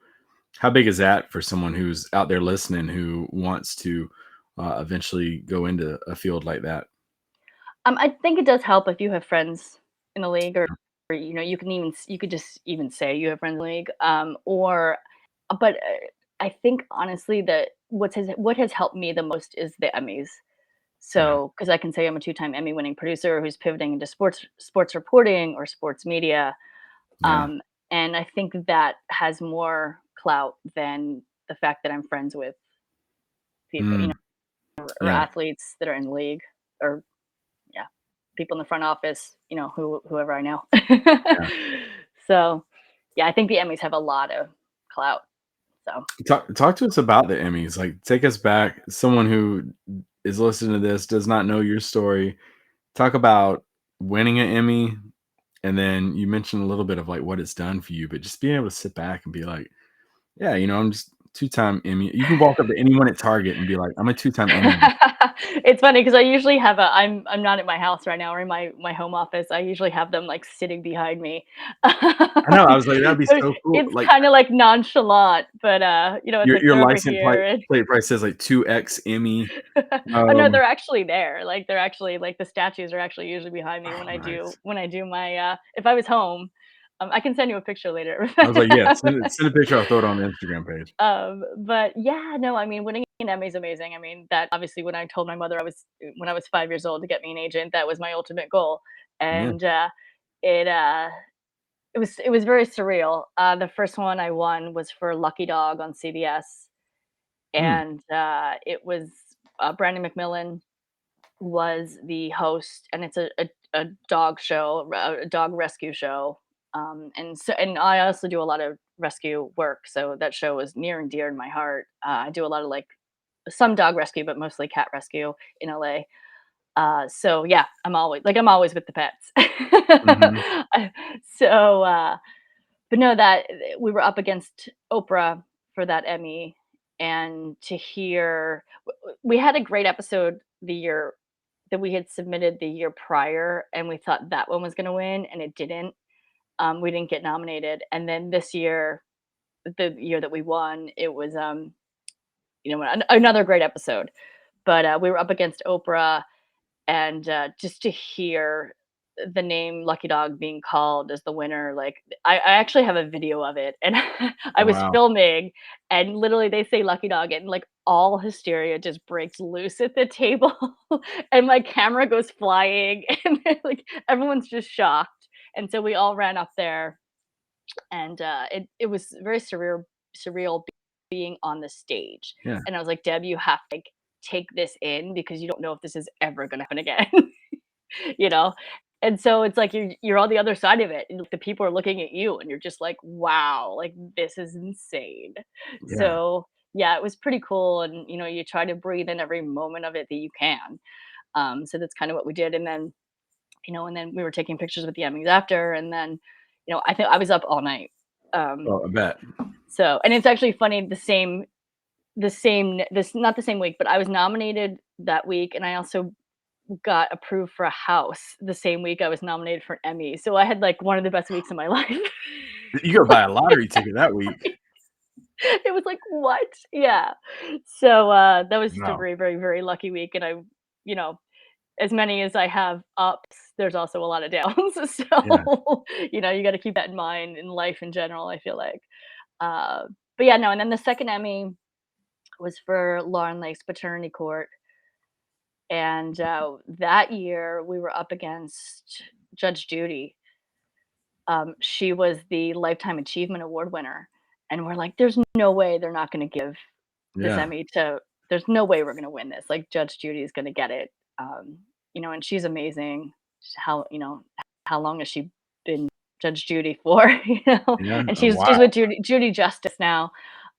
How big is that for someone who's out there listening who wants to eventually go into a field like that? I think it does help if you have friends in the league, or you could just even say you have friends in the league, or but I think honestly that what has helped me the most is the Emmys. Yeah. So, because I can say I'm a two-time Emmy-winning producer who's pivoting into sports reporting or sports media, Yeah. and I think that has more clout than the fact that I'm friends with people, Mm, or yeah. athletes that are in the league, or yeah, people in the front office, whoever I know. Yeah. So, yeah, I think the Emmys have a lot of clout. So, Talk to us about the Emmys. Like, take us back. Someone who is listening to this does not know your story. Talk about winning an Emmy, and then you mentioned a little bit of like what it's done for you, but just being able to sit back and be like, Yeah, I'm just two-time Emmy. You can walk up to anyone at Target and be like, "I'm a two-time Emmy." It's funny because I usually have I'm not at my house right now or in my home office. I usually have them, like, sitting behind me. I know, I was like, that'd be But so cool. it's Like, kinda, like, nonchalant, but, it's like your they're over license here and plate probably says, like, 2X Emmy. oh, no, Um, they're actually there, like, they're actually like, the statues are actually usually behind me oh, nice. when I do my, if I was home, I can send you a picture later. I was like, "Yeah, send a picture, I'll throw it on the Instagram page." But yeah, no, I mean, winning an Emmy is amazing. I mean, that obviously when I told my mother when I was 5 years old to get me an agent, that was my ultimate goal. Yeah. And it uh it was very surreal. The first one I won was for Lucky Dog on CBS, Mm, and it was Brandon McMillan was the host, and it's a dog show, a dog rescue show. And I also do a lot of rescue work, so that show is near and dear to my heart. I do a lot of like some dog rescue, but mostly cat rescue in LA. So yeah, I'm always with the pets. mhm. so, but no, that we were up against Oprah for that Emmy, and to hear we had a great episode the year that we had submitted the year prior, and we thought that one was gonna win, and it didn't. We didn't get nominated, and then this year, the year that we won, it was, another great episode. But, we were up against Oprah, and, just to hear the name Lucky Dog being called as the winner, like, I actually have a video of it, and I was Wow. filming, and literally they say Lucky Dog, and, like, all hysteria just breaks loose at the table, and my camera goes flying, and then, like, everyone's just shocked, and so we all ran up there, and, it was very surreal being on the stage, Yeah, and I was like, "Deb, you have to, like, take this in because you don't know if this is ever gonna happen again." You know? And so it's like you're on the other side of it, and the people are looking at you, and you're just like, "Wow, like, this is insane." yeah, So, yeah, it was pretty cool, and, you try to breathe in every moment of it that you can. So that's kinda what we did, and then we were taking pictures with the Emmys after, and then, I think I was up all night. Um, oh, I bet. and it's actually funny, this not the same week, but I was nominated that week, and I also got approved for a house the same week I was nominated for an Emmy, so I had, like, one of the best weeks of my life. You go buy a lottery ticket that week. It was like, "What?" Yeah. So, that was just a Wow. very, very, very lucky week, and you know, as many as I have ups, there's also a lot of downs, Yeah, so, you gotta keep that in mind in life in general, I feel like. Uh, but yeah, no, and then the second Emmy was for Lauren Lake's Paternity Court, and, that year we were up against Judge Judy. She was the Lifetime Achievement Award winner, and we're like, "There's no way they're not gonna give this yeah, Emmy to there's no way we're gonna win this, like, Judge Judy is gonna get it." And she's amazing. How long has she been Judge Judy for, yeah, And oh, she's wow, with Judy Justice now.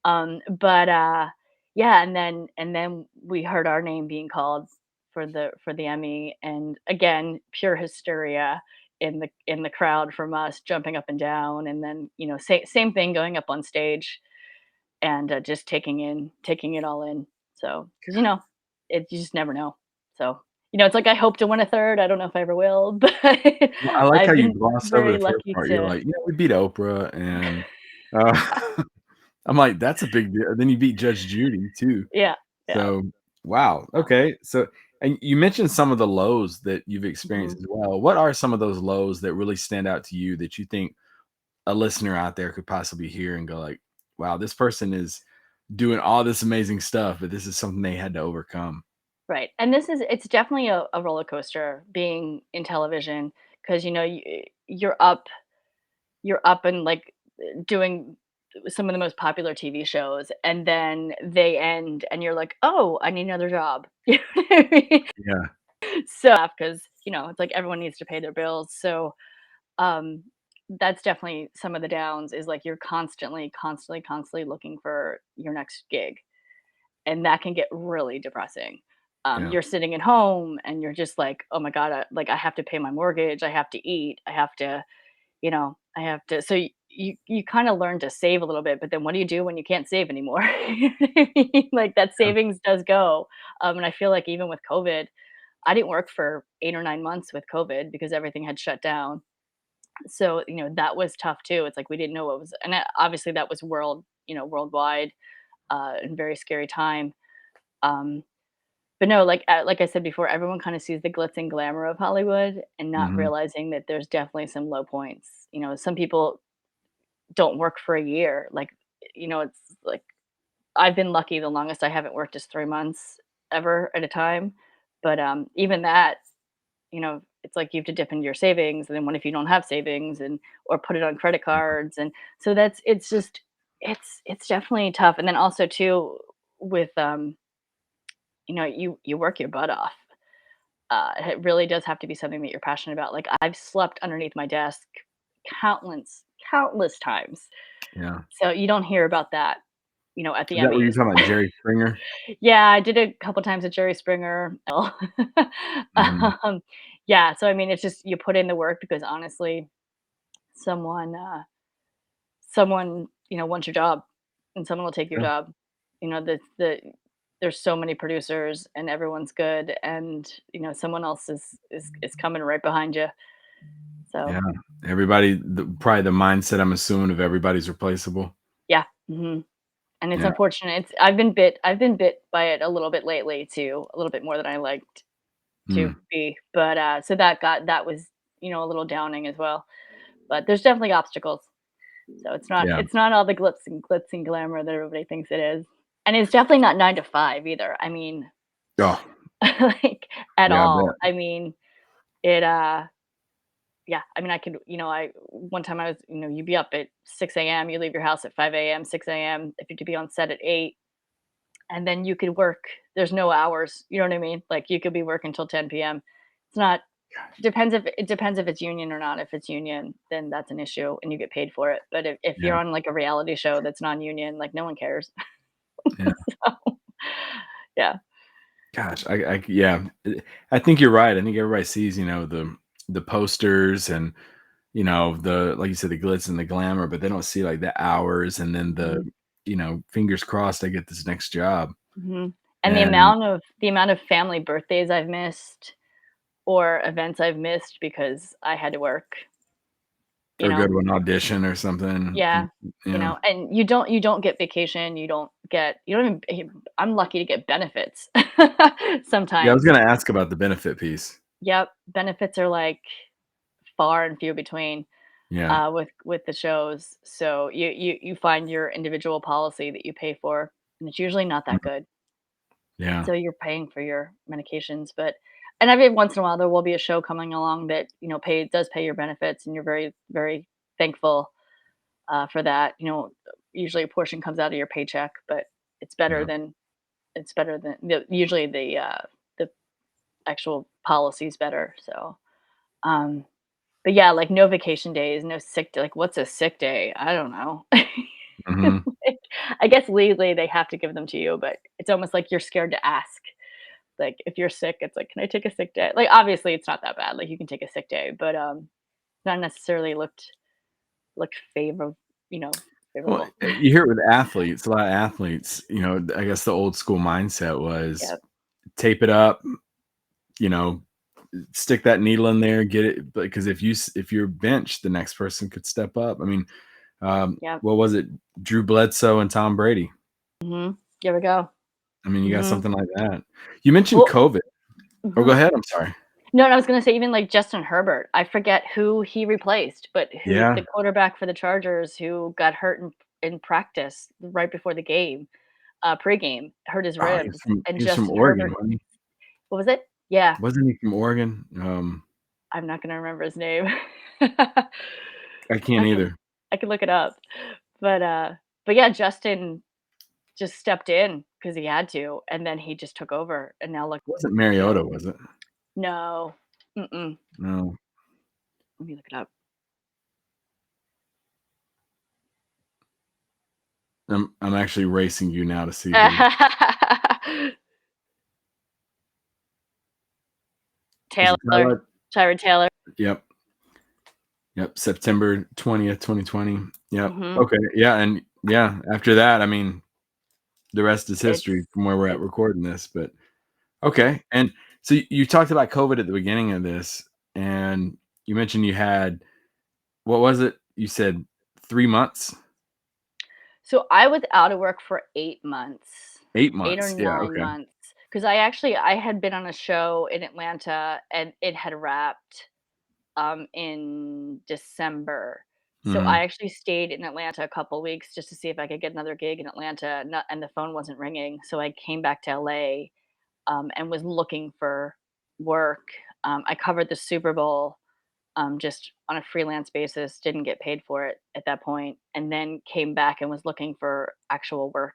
But, yeah, and then we heard our name being called for the Emmy, and again, pure hysteria in the crowd from us jumping up and down, and then, same thing going up on stage and, just taking it all in. So, because you just never know. So, it's like I hope to win a third. I don't know if I ever will, but well, I like how I've you been glossed over very the first lucky part. You're to like, "Yeah, we beat Oprah," and, uh, I'm like, "That's a big deal." Then you beat Judge Judy too. yeah, yeah. So, wow, okay. So, and you mentioned some of the lows that you've Mhm. experienced as well. What are some of those lows that really stand out to you that you think a listener out there could possibly hear and go like, "Wow, this person is doing all this amazing stuff, but this is something they had to overcome." Right, and it's definitely a roller coaster being in television because, you're up and, like, doing some of the most popular TV shows, and then they end, and you're like, "Oh, I need another job." You know what I mean? Yeah, So, because it's like everyone needs to pay their bills, so, um, that's definitely some of the downs is, like, you're constantly, constantly, constantly looking for your next gig, and that can get really depressing. yeah, You're sitting at home, and you're just like, "Oh my god, I have to pay my mortgage, I have to eat, I have to" I have to so you kind of learn to save a little bit, but then what do you do when you can't save anymore? You know what I mean? Like that Yeah. savings does go. And I feel like even with COVID, I didn't work for 8 or 9 months with COVID because everything had shut down. So, that was tough too. It's like we didn't know what was, and obviously that was worldwide, and very scary time. Um, but no, like I said before, everyone kind of sees the glitz and glamour of Hollywood and not Mhm. realizing that there's definitely some low points. Some people don't work for a year. It's like I've been lucky. The longest I haven't worked is 3 months ever at a time. But even that, it's like you have to dip into your savings, and then what if you don't have savings, and or put it on credit cards, and so it's just it's definitely tough. And then also too with you work your butt off. It really does have to be something that you're passionate about. Like I've slept underneath my desk countless times. Yeah. So you don't hear about that, at the Is that what you're Emmys. talking about, Jerry Springer? Yeah, I did a couple times with Jerry Springer. Mhm. um, yeah, so I mean, it's just you put in the work because honestly, someone someone wants your job, and someone will take your Yeah. job. There's so many producers, and everyone's good, and someone else is coming right behind you. So Yeah. Everybody probably the mindset, I'm assuming, of everybody's replaceable. yeah, and it's Yeah. unfortunate. I've been bit by it a little bit lately too, a little bit more than I liked to Mm. be. But so that was a little downing as well. But there's definitely obstacles. So Yeah. it's not all the glitz and glamour that everybody thinks it is. And it's definitely not 9 to 5 either. I mean, Oh, like at yeah, I all. bet. I mean, it yeah, I mean I could, I one time I was, you'd be up at 6 a.m., you leave your house at 5 a.m., 6 a.m. if you're to be on set at 8, and then you could work. There's no hours, you know what I mean? Like you could be working till 10 p.m. It's not depends if it's union or not. If it's union, then that's an issue and you get paid for it. But if Yeah. you're on like a reality show that's non-union, like no one cares. Yeah. So, yeah. Gosh, yeah, I think you're right. I think everybody sees, the posters and, the like you said, the glitz and the glamour, but they don't see like the hours and then Mhm, fingers crossed I get this next job. mhm. And the And amount of family birthdays I've missed or events I've missed because I had to work, you or go know? to an audition or something. Yeah, Yeah. and you don't get vacation, you don't even I'm lucky to get benefits Yeah, I was sometimes. gonna ask about the benefit piece. Yep, benefits are, like, far and few between, Yeah. with the shows, so you find your individual policy that you pay for, and it's usually not that Mhm. good. Yeah. So you're paying for your medications, but and every once in a while, there will be a show coming along that, does pay your benefits, and you're very, very thankful, for that. Usually a portion comes out of your paycheck, but it's better Yeah. than usually the actual policy's better. So, um, but yeah, like no vacation days, no sick day. Like, what's a sick day? I don't know. Mhm. Like, I guess legally they have to give them to you, but it's almost like you're scared to ask. Like, if you're sick, it's like, can I take a sick day? Like, obviously, it's not that bad. Like, you can take a sick day, but not necessarily looked Well, favorable. you hear it with athletes, a lot of athletes, I guess the old school mindset was Yep. tape it up, you know, stick that needle in there, get it, because if you're benched, the next person could step up. I mean, Yep. what was it? Drew Bledsoe and Tom Brady. Mhm. There we go. I mean, you got Mhm. something like that. You mentioned Well, COVID. Oh, go mhm. ahead. I'm sorry. No, I was gonna say even like Justin Herbert, I forget who he replaced, but who Yeah. the quarterback for the Chargers who got hurt in practice right before the game, pregame, hurt his Oh, ribs, and he was from Justin Oregon, Herbert wasn't he? what was it? Yeah, Wasn't he from Oregon? I'm not gonna remember his name. I can't I can either. I can look it up. But, uh but yeah, Justin just stepped in because he had to, and then he just took over, and now look, It wasn't you know Mariota, was it? no. Mm-mm. No. Let me look it up. I'm actually racing you now to see who. Was it Taylor, Tyrod? Tyrod Taylor. Yep. Yep. September 20th, 2020. Yeah. Mhm. Okay. Yeah, and yeah, after that, I mean, the rest is history It's from where we're at it recording this, but yeah. okay, and so you talked about COVID at the beginning of this, and you mentioned you had what was it? You said 3 months? So I was out of work for 8 months, 8 8 or months. Yeah, 9 okay. months, because I had been on a show in Atlanta, and it had wrapped, in December. So I Mhm. actually stayed in Atlanta a couple weeks just to see if I could get another gig in Atlanta, not and the phone wasn't ringing, so I came back to LA, and was looking for work. I covered the Super Bowl, just on a freelance basis, didn't get paid for it at that point, and then came back and was looking for actual work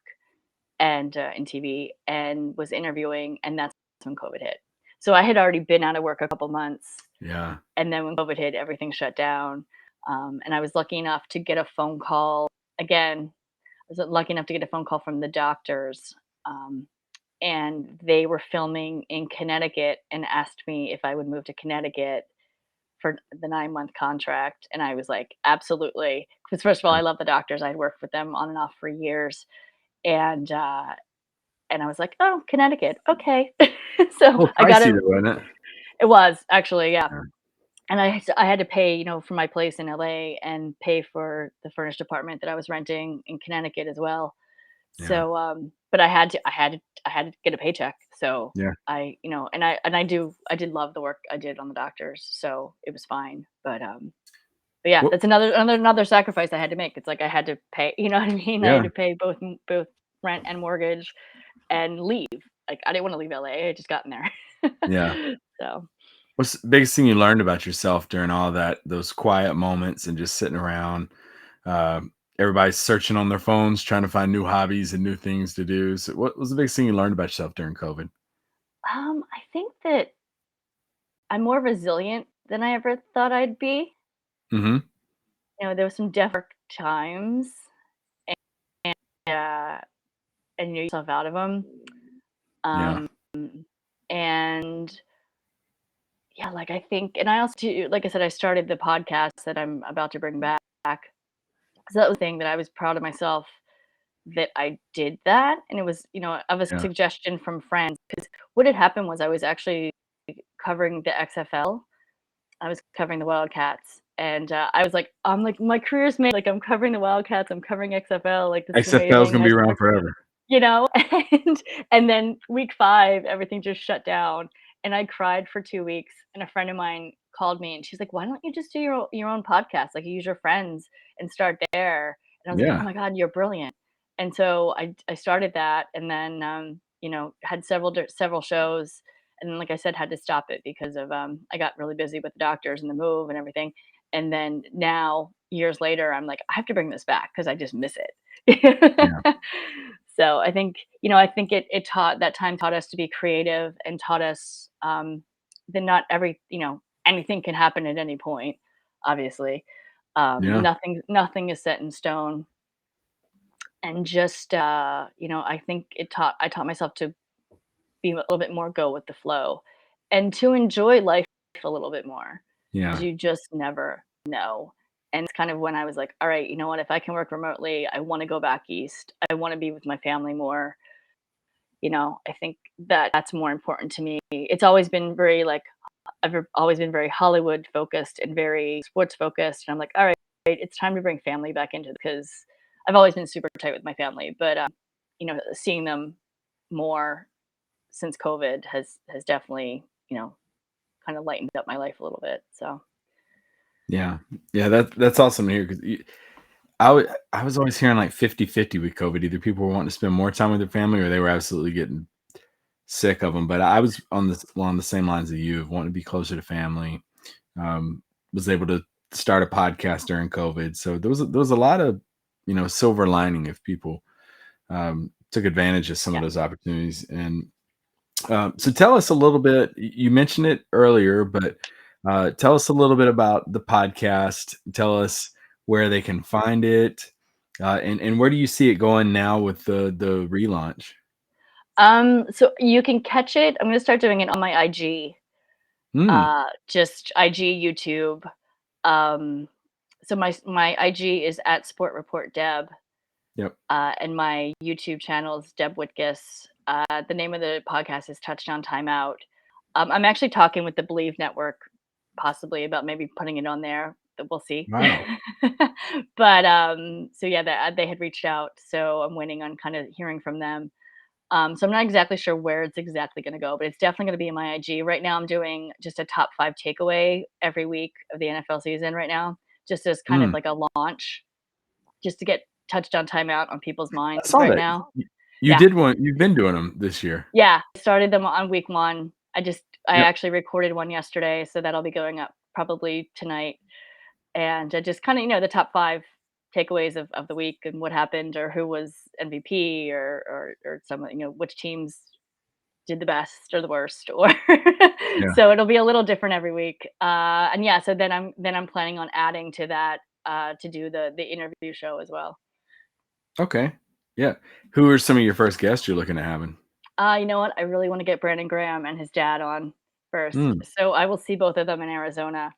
and in TV and was interviewing, and that's when COVID hit. So I had already been out of work a couple months, Yeah. and then when COVID hit, everything shut down. And I was lucky enough to get a phone call again. I was lucky enough to get a phone call from the doctors. Um, and they were filming in Connecticut and asked me if I would move to Connecticut for the 9-month contract, and I was like, "Absolutely," because first of all, Yeah. I love the doctors, I'd worked with them on and off for years, and, uh, and I was like, "Oh, Connecticut, okay." So, Well, I got pricey it. though, wasn't it? It was, actually, yeah, Yeah. and I had to pay, for my place in LA and pay for the furnished apartment that I was renting in Connecticut as well. Yeah. So, but I had to get a paycheck. So Yeah. I did love the work I did on the doctors, so it was fine. But yeah, Well, that's another sacrifice I had to make. It's like I had to pay, you know what I mean? I had yeah. to pay both rent and mortgage and leave. Like I didn't want to leave LA. I had just gotten there. Yeah. So What's the biggest thing you learned about yourself during all that those quiet moments and just sitting around? Everybody's searching on their phones, trying to find new hobbies and new things to do. So, what was the biggest thing you learned about yourself during COVID? I think that I'm more resilient than I ever thought I'd be. Hmm. There was some dark times, uh, and you yourself out of them. Yeah. Um, and yeah, like I think, and I also, like I said, I started the podcast that I'm about to bring back. So that was the thing that I was proud of myself that I did that, and it was, of a Yeah. suggestion from friends. Because what had happened was I was actually covering the XFL. I was covering the Wildcats, and I'm like, my career's made. Like I'm covering the Wildcats, I'm covering XFL. Like this is XFL is amazing. gonna be around forever. You know? And then week 5, everything just shut down, and I cried for 2 weeks, and a friend of mine called me, and she's like, "Why don't you just do your own podcast? Like, you use your friends and start there." And I was like, "Oh Yeah. my god, you're brilliant." And so I started that, and then, had several shows, and then, like I said, had to stop it because of, I got really busy with the doctors and the move and everything, and then now, years later, I'm like, "I have to bring this back because I just miss it." Yeah. So I think it taught that time taught us to be creative and taught us that not anything can happen at any point. Obviously, Yeah. nothing is set in stone, and just I think I taught myself to be a little bit more go with the flow, and to enjoy life a little bit more because Yeah. you just never know. And it's kind of when I was like, all right, you know what? If I can work remotely, I want to go back east. I want to be with my family more. I think that that's more important to me. It's always been very like always been very Hollywood focused and very sports focused. And I'm like, all right, it's time to bring family back into it because I've always been super tight with my family, but seeing them more since COVID has definitely kind of lightened up my life a little bit. So Yeah. Yeah. That's awesome to hear because I was always hearing like 50-50 with COVID. Either people were wanting to spend more time with their family or they were absolutely getting sick of them. But I was along the same lines of you, of wanting to be closer to family. Was able to start a podcast during COVID. So there was a lot of, silver lining if people took advantage of some of yeah. those opportunities. And so tell us a little bit. You mentioned it earlier, but tell us a little bit about the podcast. Tell us where they can find it, and where do you see it going now with the relaunch? So you can catch it. I'm gonna start doing it on my IG. Mm, Just IG, YouTube. Um, So my IG is at Sport Report Deb, Yep. and my YouTube channel is Deb Whitcas. The name of the podcast is Touchdown Timeout. I'm actually talking with the Believe Network, possibly about maybe putting it on there. We'll see. Wow. But so yeah, they had reached out, so I'm waiting on kind of hearing from them. So I'm not exactly sure where it's exactly going to go, but it's definitely going to be in my IG. Right now, I'm doing just a top 5 takeaway every week of the NFL season right now, just as kind of Mm, like a launch, just to get touchdown timeout on people's I minds saw right that. now. You Yeah. did one. You've been doing them this year. Yeah. I started them on week 1. I Yep. actually recorded one yesterday, so that'll be going up probably tonight. And just kind of, the top 5 takeaways of the week and what happened or who was MVP or some, which teams did the best or the worst or Yeah. so it'll be a little different every week. And yeah, so then I'm planning on adding to that to do the interview show as well. Okay. Yeah. Who are some of your first guests you're looking at having? You know what? I really want to get Brandon Graham and his dad on first. Mm, So I will see both of them in Arizona.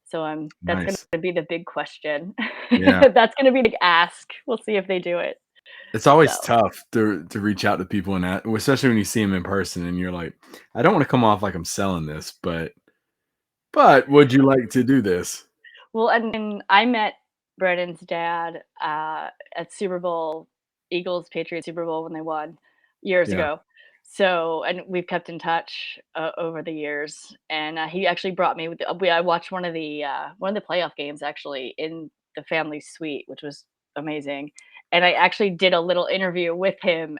So that's going nice. to be the big question. Yeah. That's going to be the ask. We'll see if they do it. It's always So. tough to reach out to people and that, especially when you see them in person and you're like, I don't want to come off like I'm selling this, but would you like to do this? Well, and I met Brennan's dad, at Super Bowl Eagles Patriots Super Bowl when they won years Yeah. ago. So, and we've kept in touch over the years. And he actually brought me. I watched one of the playoff games actually in the family suite, which was amazing. And I actually did a little interview with him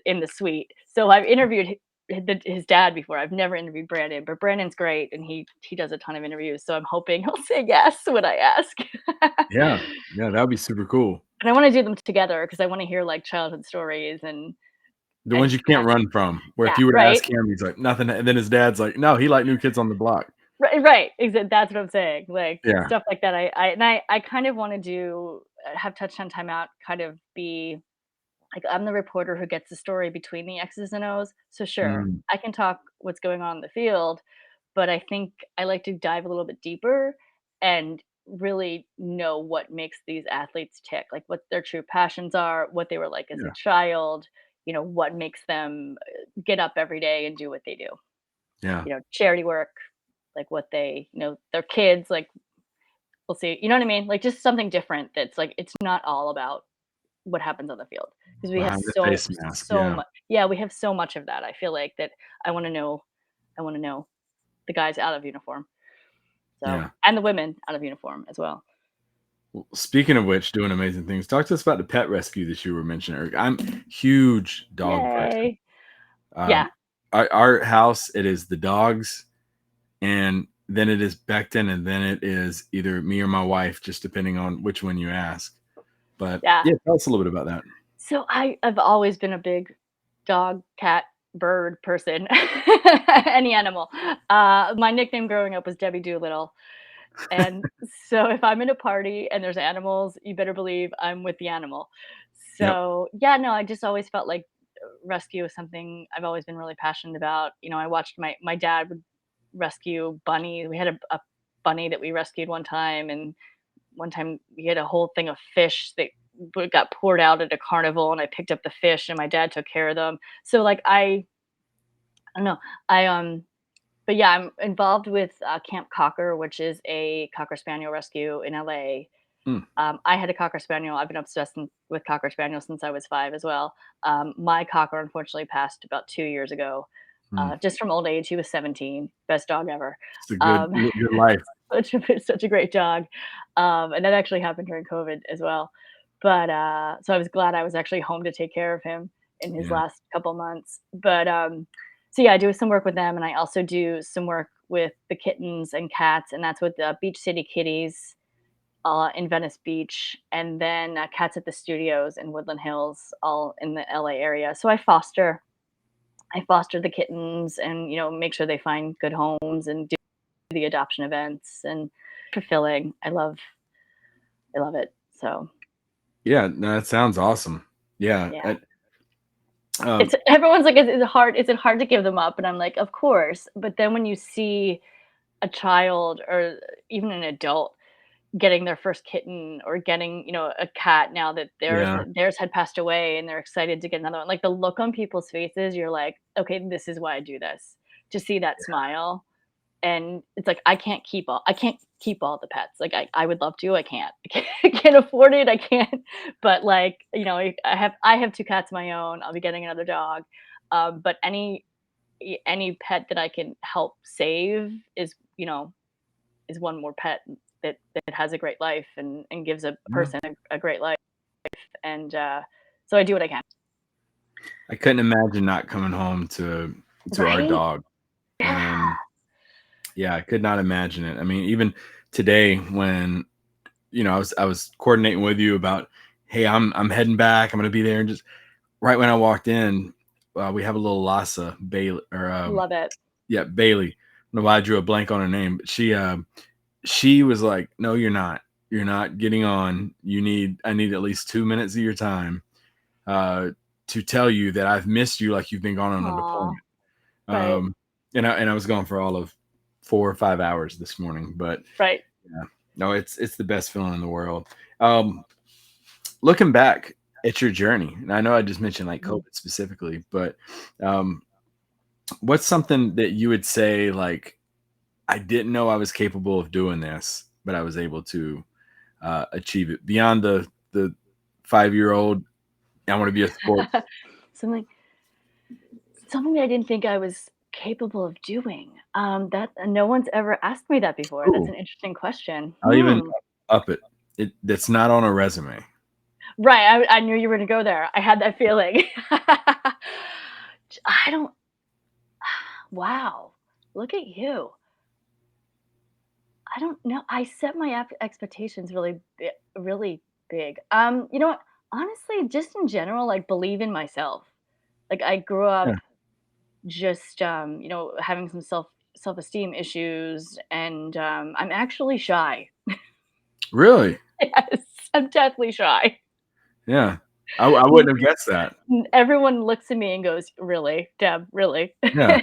in the suite. So I've interviewed his dad before. I've never interviewed Brandon, but Brandon's great, and he does a ton of interviews. So I'm hoping he'll say yes when I ask. Yeah. Yeah. That would be super cool. And I want to do them together because I want to hear like childhood stories The ones and you can't run from, where if yeah, you were to right, ask him, he's like, nothing. And then his dad's like, no, he liked New Kids on the Block. right, right. That's what I'm saying. Like Yeah. stuff like that. I kind of want to have touchdown timeout kind of be like I'm the reporter who gets the story between the X's and O's. So sure, Mm, I can talk what's going on in the field, but I think I like to dive a little bit deeper and really know what makes these athletes tick, like what their true passions are, what they were like as a yeah. child, what makes them get up every day and do what they do. Yeah. Charity work, like what they, their kids, like we'll see, you know what I mean? Like just something different that's like it's not all about what happens on the field because we have Behind the face mask. so Yeah. much. Yeah, we have so much of that. I feel like that I want to know the guys out of uniform. So, Yeah. and the women out of uniform as well. Well, speaking of which, doing amazing things. Talk to us about the pet rescue that you were mentioning, Eric. I'm huge dog person. Yay. Yeah. Um, our house, it is the dogs, and then it is Becton, and then it is either me or my wife, just depending on which one you ask. But Yeah. yeah, tell us a little bit about that. So I've always been a big dog, cat, bird person, any animal. My nickname growing up was Debbie Doolittle. And so if I'm in a party and there's animals, you better believe I'm with the animal. Yep. So yeah, no, I just always felt like rescue is something I've always been really passionate about. I watched my dad would rescue bunnies. We had a bunny that we rescued one time, and one time we had a whole thing of fish that got poured out at a carnival, and I picked up the fish, and my dad took care of them. So like I don't know, but yeah, I'm involved with Camp Cocker, which is a Cocker Spaniel rescue in LA. Mm, I had a Cocker Spaniel. I've been obsessed with Cocker Spaniel since I was 5 as well. My Cocker unfortunately passed about 2 years ago, mm. just from old age. He was 17, best dog ever. It's a good Um, good life. such a great dog, and that actually happened during COVID as well. But so I was glad I was actually home to take care of him in his Yeah. last couple months. But so yeah, I do some work with them, and I also do some work with the kittens and cats, and that's with the Beach City Kitties in Venice Beach, and then Cats at the Studios in Woodland Hills, all in the LA area. So I foster the kittens and make sure they find good homes and do the adoption events and fulfilling. I love it. So Yeah. No, that sounds awesome. Yeah. yeah. Um, It's everyone's like, "Is it hard? Is it hard to give them up?" And I'm like, "Of course." But then when you see a child or even an adult getting their first kitten or getting, a cat now that Yeah. theirs had passed away and they're excited to get another one. Like the look on people's faces, you're like, okay, this is why I do this. To see that smile. And it's like I can't keep all the pets. Like I would love to, I can't. I can't afford it, I can't. But like, I have two cats of my own. I'll be getting another dog. But any pet that I can help save is one more pet that has a great life and gives a Yeah. person a great life. And so I do what I can. I couldn't imagine not coming home to our Right? dog, Yeah. and yeah, I could not imagine it. I mean, even today when, I was coordinating with you about, "Hey, I'm heading back. I'm gonna be there," and just right when I walked in, we have a little Lhasa, Bailey, or, Love it. yeah, Bailey. I don't know why I drew a blank on her name, but she was like, "No, you're not. You're not getting on. I need at least 2 minutes of your time, uh, to tell you that I've missed you like you've been gone on a Aw. deployment." Right. And I was gone for all of 4 or 5 hours this morning, but Right. yeah, no, it's the best feeling in the world. Um, Looking back at your journey, and I know I just mentioned like Mhm. COVID specifically, but um, what's something that you would say like, I didn't know I was capable of doing this, but I was able to achieve it beyond the 5-year-old. I want to be a sports. Something something that I didn't think I was capable of doing. That no one's ever asked me that before. That's Ooh, an interesting question. I'll even up it. That's not on a resume. Right, I knew you were gonna go there. I had that feeling. I don't wow, look at you. I don't know. I set my expectations really big. You know what? Honestly, just in general, like believe in myself. Like I grew Yeah, up just having some self-esteem issues, and I'm actually shy. really. Yes, I'm deathly shy. Yeah, I wouldn't have guessed that. Everyone looks at me and goes, "Really, Deb? Really?" Yeah,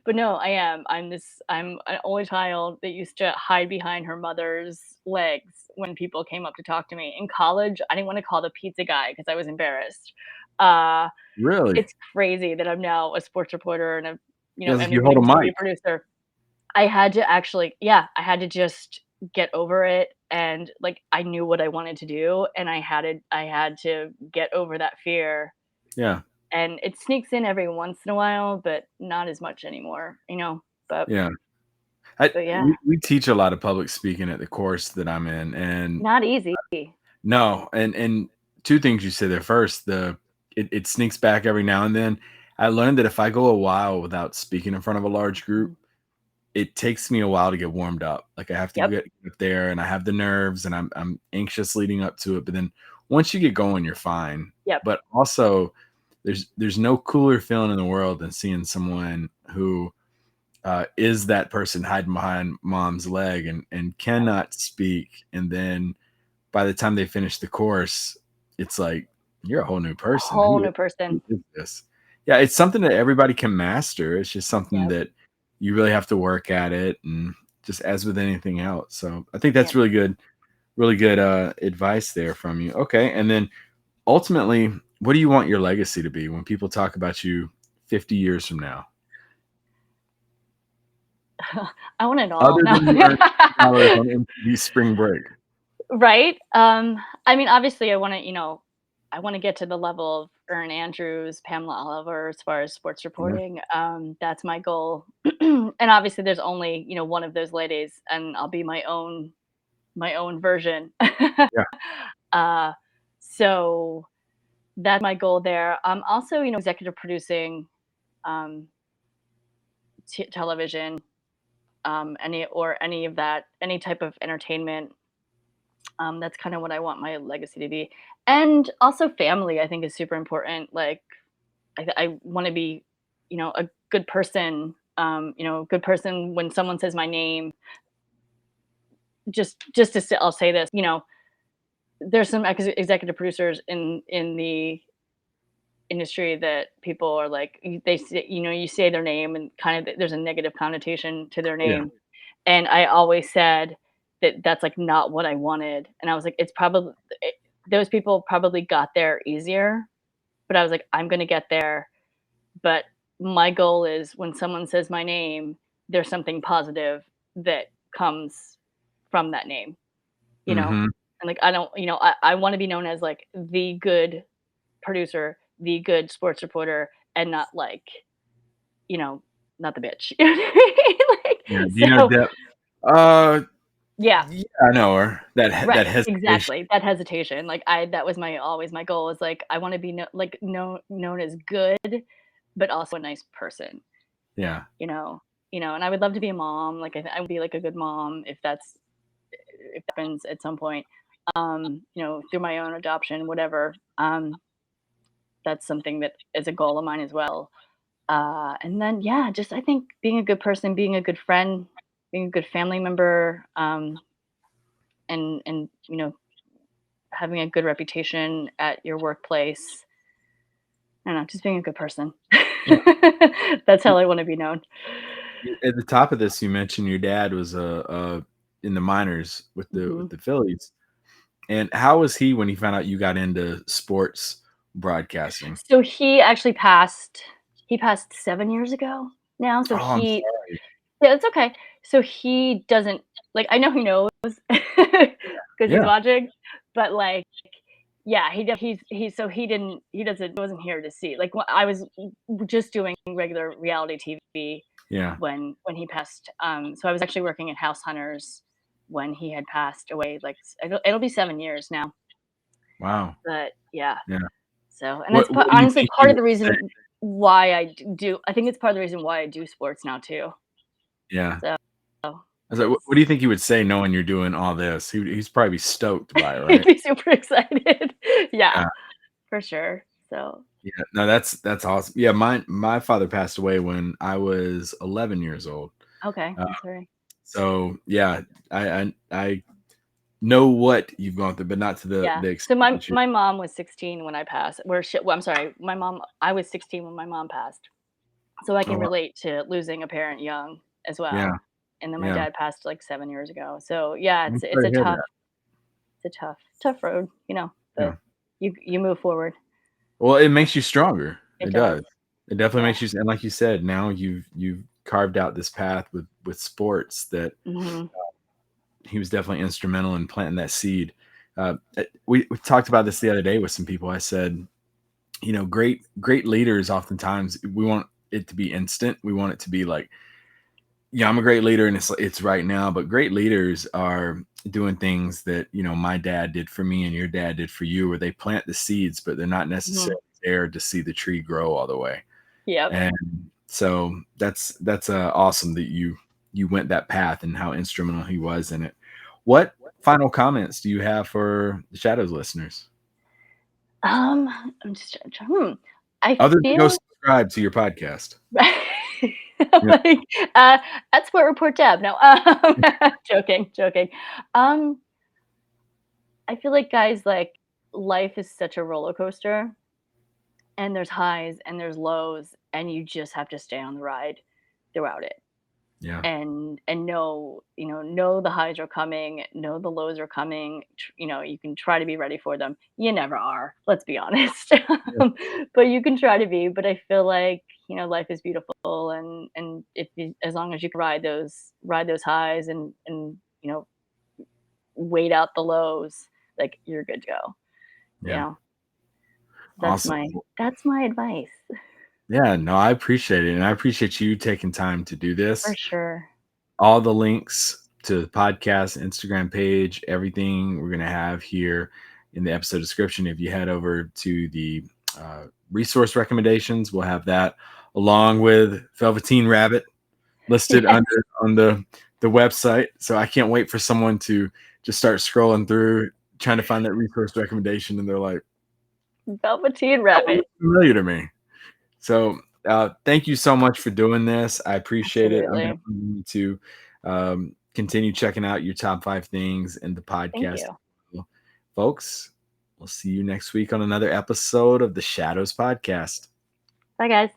But no, I am. I'm an only child that used to hide behind her mother's legs when people came up to talk to me. In college, I didn't want to call the pizza guy because I was embarrassed. Uh, really. it's crazy that I'm now a sports reporter and a Yeah, it's like you hold a Emmy-winning TV mic. producer. I had to actually yeah, I had to just get over it, and, like, I knew what I wanted to do, and I had to get over that fear, Yeah, and it sneaks in every once in a while, but not as much anymore, but yeah. I but yeah, we teach a lot of public speaking at the course that I'm in, and not easy. no, and 2 things you said there. First, it sneaks back every now and then. I learned that if I go a while without speaking in front of a large group, Mhm. it takes me a while to get warmed up. Like, I have to Yep, get up there, and I have the nerves, and I'm anxious leading up to it, but then once you get going, you're fine. yep, But also, there's no cooler feeling in the world than seeing someone who, is that person hiding behind mom's leg and yep. cannot speak, and then by the time they finish the course, it's like, "You're a whole new person. Whole Who new person. who is this?" Yeah, it's something that everybody can master. It's just something Yep, that you really have to work at it, and just as with anything else. So, I think yep. that's really good, advice there from you. Okay, and then ultimately, what do you want your legacy to be when people talk about you 50 years from now? I want it all. Other No. than you earning $50 on MTV Spring Break. Right? I mean, obviously, I wanna get to the level of Erin Andrews, Pamela Oliver as far as sports Yeah, reporting. That's my goal. And obviously, there's only, one of those ladies, and I'll be my own version. yeah, Uh, so that's my goal there. Also, executive producing, um, television, any of that, any type of entertainment. That's kind of what I want my legacy to be. And also family, I think is super important. Like I want to be, a good person. Good person when someone says my name. Just to say, I'll say this. There's some executive producers in the industry that people are like they say, you say their name and kind of there's a negative connotation to their oh, yeah, name. And I always said, that's like not what I wanted. And I was like, it's probably those people probably got there easier, but I was like, I'm gonna get there. But my goal is when someone says my name, there's something positive that comes from that name, you know? Mm-hmm. And like I don't, I want to be known as like the good producer, the good sports reporter, and not like, you know, not the bitch. You know what I mean? Yeah. Like Do you know so Deb? Uh, yeah, yeah, I know her. That right, hesitation. exactly. That hesitation. Like that was my always my goal is like I want to be known as good, but also a nice person, Yeah. you know. And I would love to be a mom. Like I would be like a good mom if that happens at some point. Through my own adoption, whatever. That's something that is a goal of mine as well. And then, yeah, just I think being a good person, being a good friend, being a good family member, and having a good reputation at your workplace. I don't know, just being a good person. Yeah. That's how I want to be known. At the top of this, you mentioned your dad was in the minors with Hmm. the Phillies. And how was he when he found out you got into sports broadcasting? So he actually passed. He passed 7 years ago now. So Oh, I'm he sorry. Yeah, it's okay. So he doesn't like I know he knows because he's Yeah. watching, but like, yeah, he doesn't he wasn't here to see. Like I was just doing regular reality TV Yeah. when he passed. So I was actually working at House Hunters when he had passed away. Like it'll be 7 years now. Wow. But yeah, Yeah. so and that's What do you honestly think he part of would the say? reason why I do. I think it's part of the reason why I do sports now too. Yeah. So I was like, what it's do you think he would say knowing you're doing all this? He's probably stoked by it, he'd right? be super excited. Yeah, Yeah. for sure. So Yeah. No, that's awesome. Yeah, my father passed away when I was 11 years old. okay, Uh, I'm sorry. so yeah, I know what you've gone through, but not to Yeah. the So extent my that you. my mom was 16 when I passed. I'm sorry. I was 16 when my mom passed. So I Oh, can wow. relate to losing a parent young as Yeah. well. And then my Yeah. dad passed like 7 years ago. So yeah, I'm it's sorry a to hear tough that. tough road, Yeah. but you move forward. Well, it makes you stronger. It It does. does. It definitely Yeah. makes you, and like you said, now you've carved out this path with sports that Mhm. he was definitely instrumental in planting that seed. We talked about this the other day with some people. I said, great leaders oftentimes we want it to be instant. We want it to be like, yeah, I'm a great leader and it's right now, but great leaders are doing things that, my dad did for me and your dad did for you, where they plant the seeds, but they're not Mhm. necessarily there to see the tree grow all the way. Yep. And so that's awesome that you went that path and how instrumental he was in it. What final comments do you have for the Shadows listeners? I'm just I Other than go feel subscribe to your podcast. right. Yeah. Like, that's what Report Deb. No, joking. Um, I feel like guys, like life is such a roller coaster, and there's highs and there's lows, and you just have to stay on the ride throughout it. Yeah. And know the highs are coming, know the lows are coming. You can try to be ready for them. You never are, let's be honest. Yeah. But you can try to be. But I feel like life is beautiful, and if you, as long as you can ride those highs and wait out the lows, like you're good to go. you Yeah. know that's Awesome. my advice. Yeah, no, I appreciate it. And I appreciate you taking time to do For this. sure. All the links to the podcast, Instagram page, everything we're going to have here in the episode description. If you head over to the resource recommendations, we'll have that along with Velveteen Rabbit listed Yes. under on the website. So I can't wait for someone to just start scrolling through trying to find that resource recommendation. And they're like, Velveteen that was Rabbit. familiar to me. So thank you so much for doing this. I appreciate it. I'm Absolutely. definitely going to continue checking out your top 5 things in the Thank podcast. you. Folks, we'll see you next week on another episode of the Shadows Podcast. Bye, guys.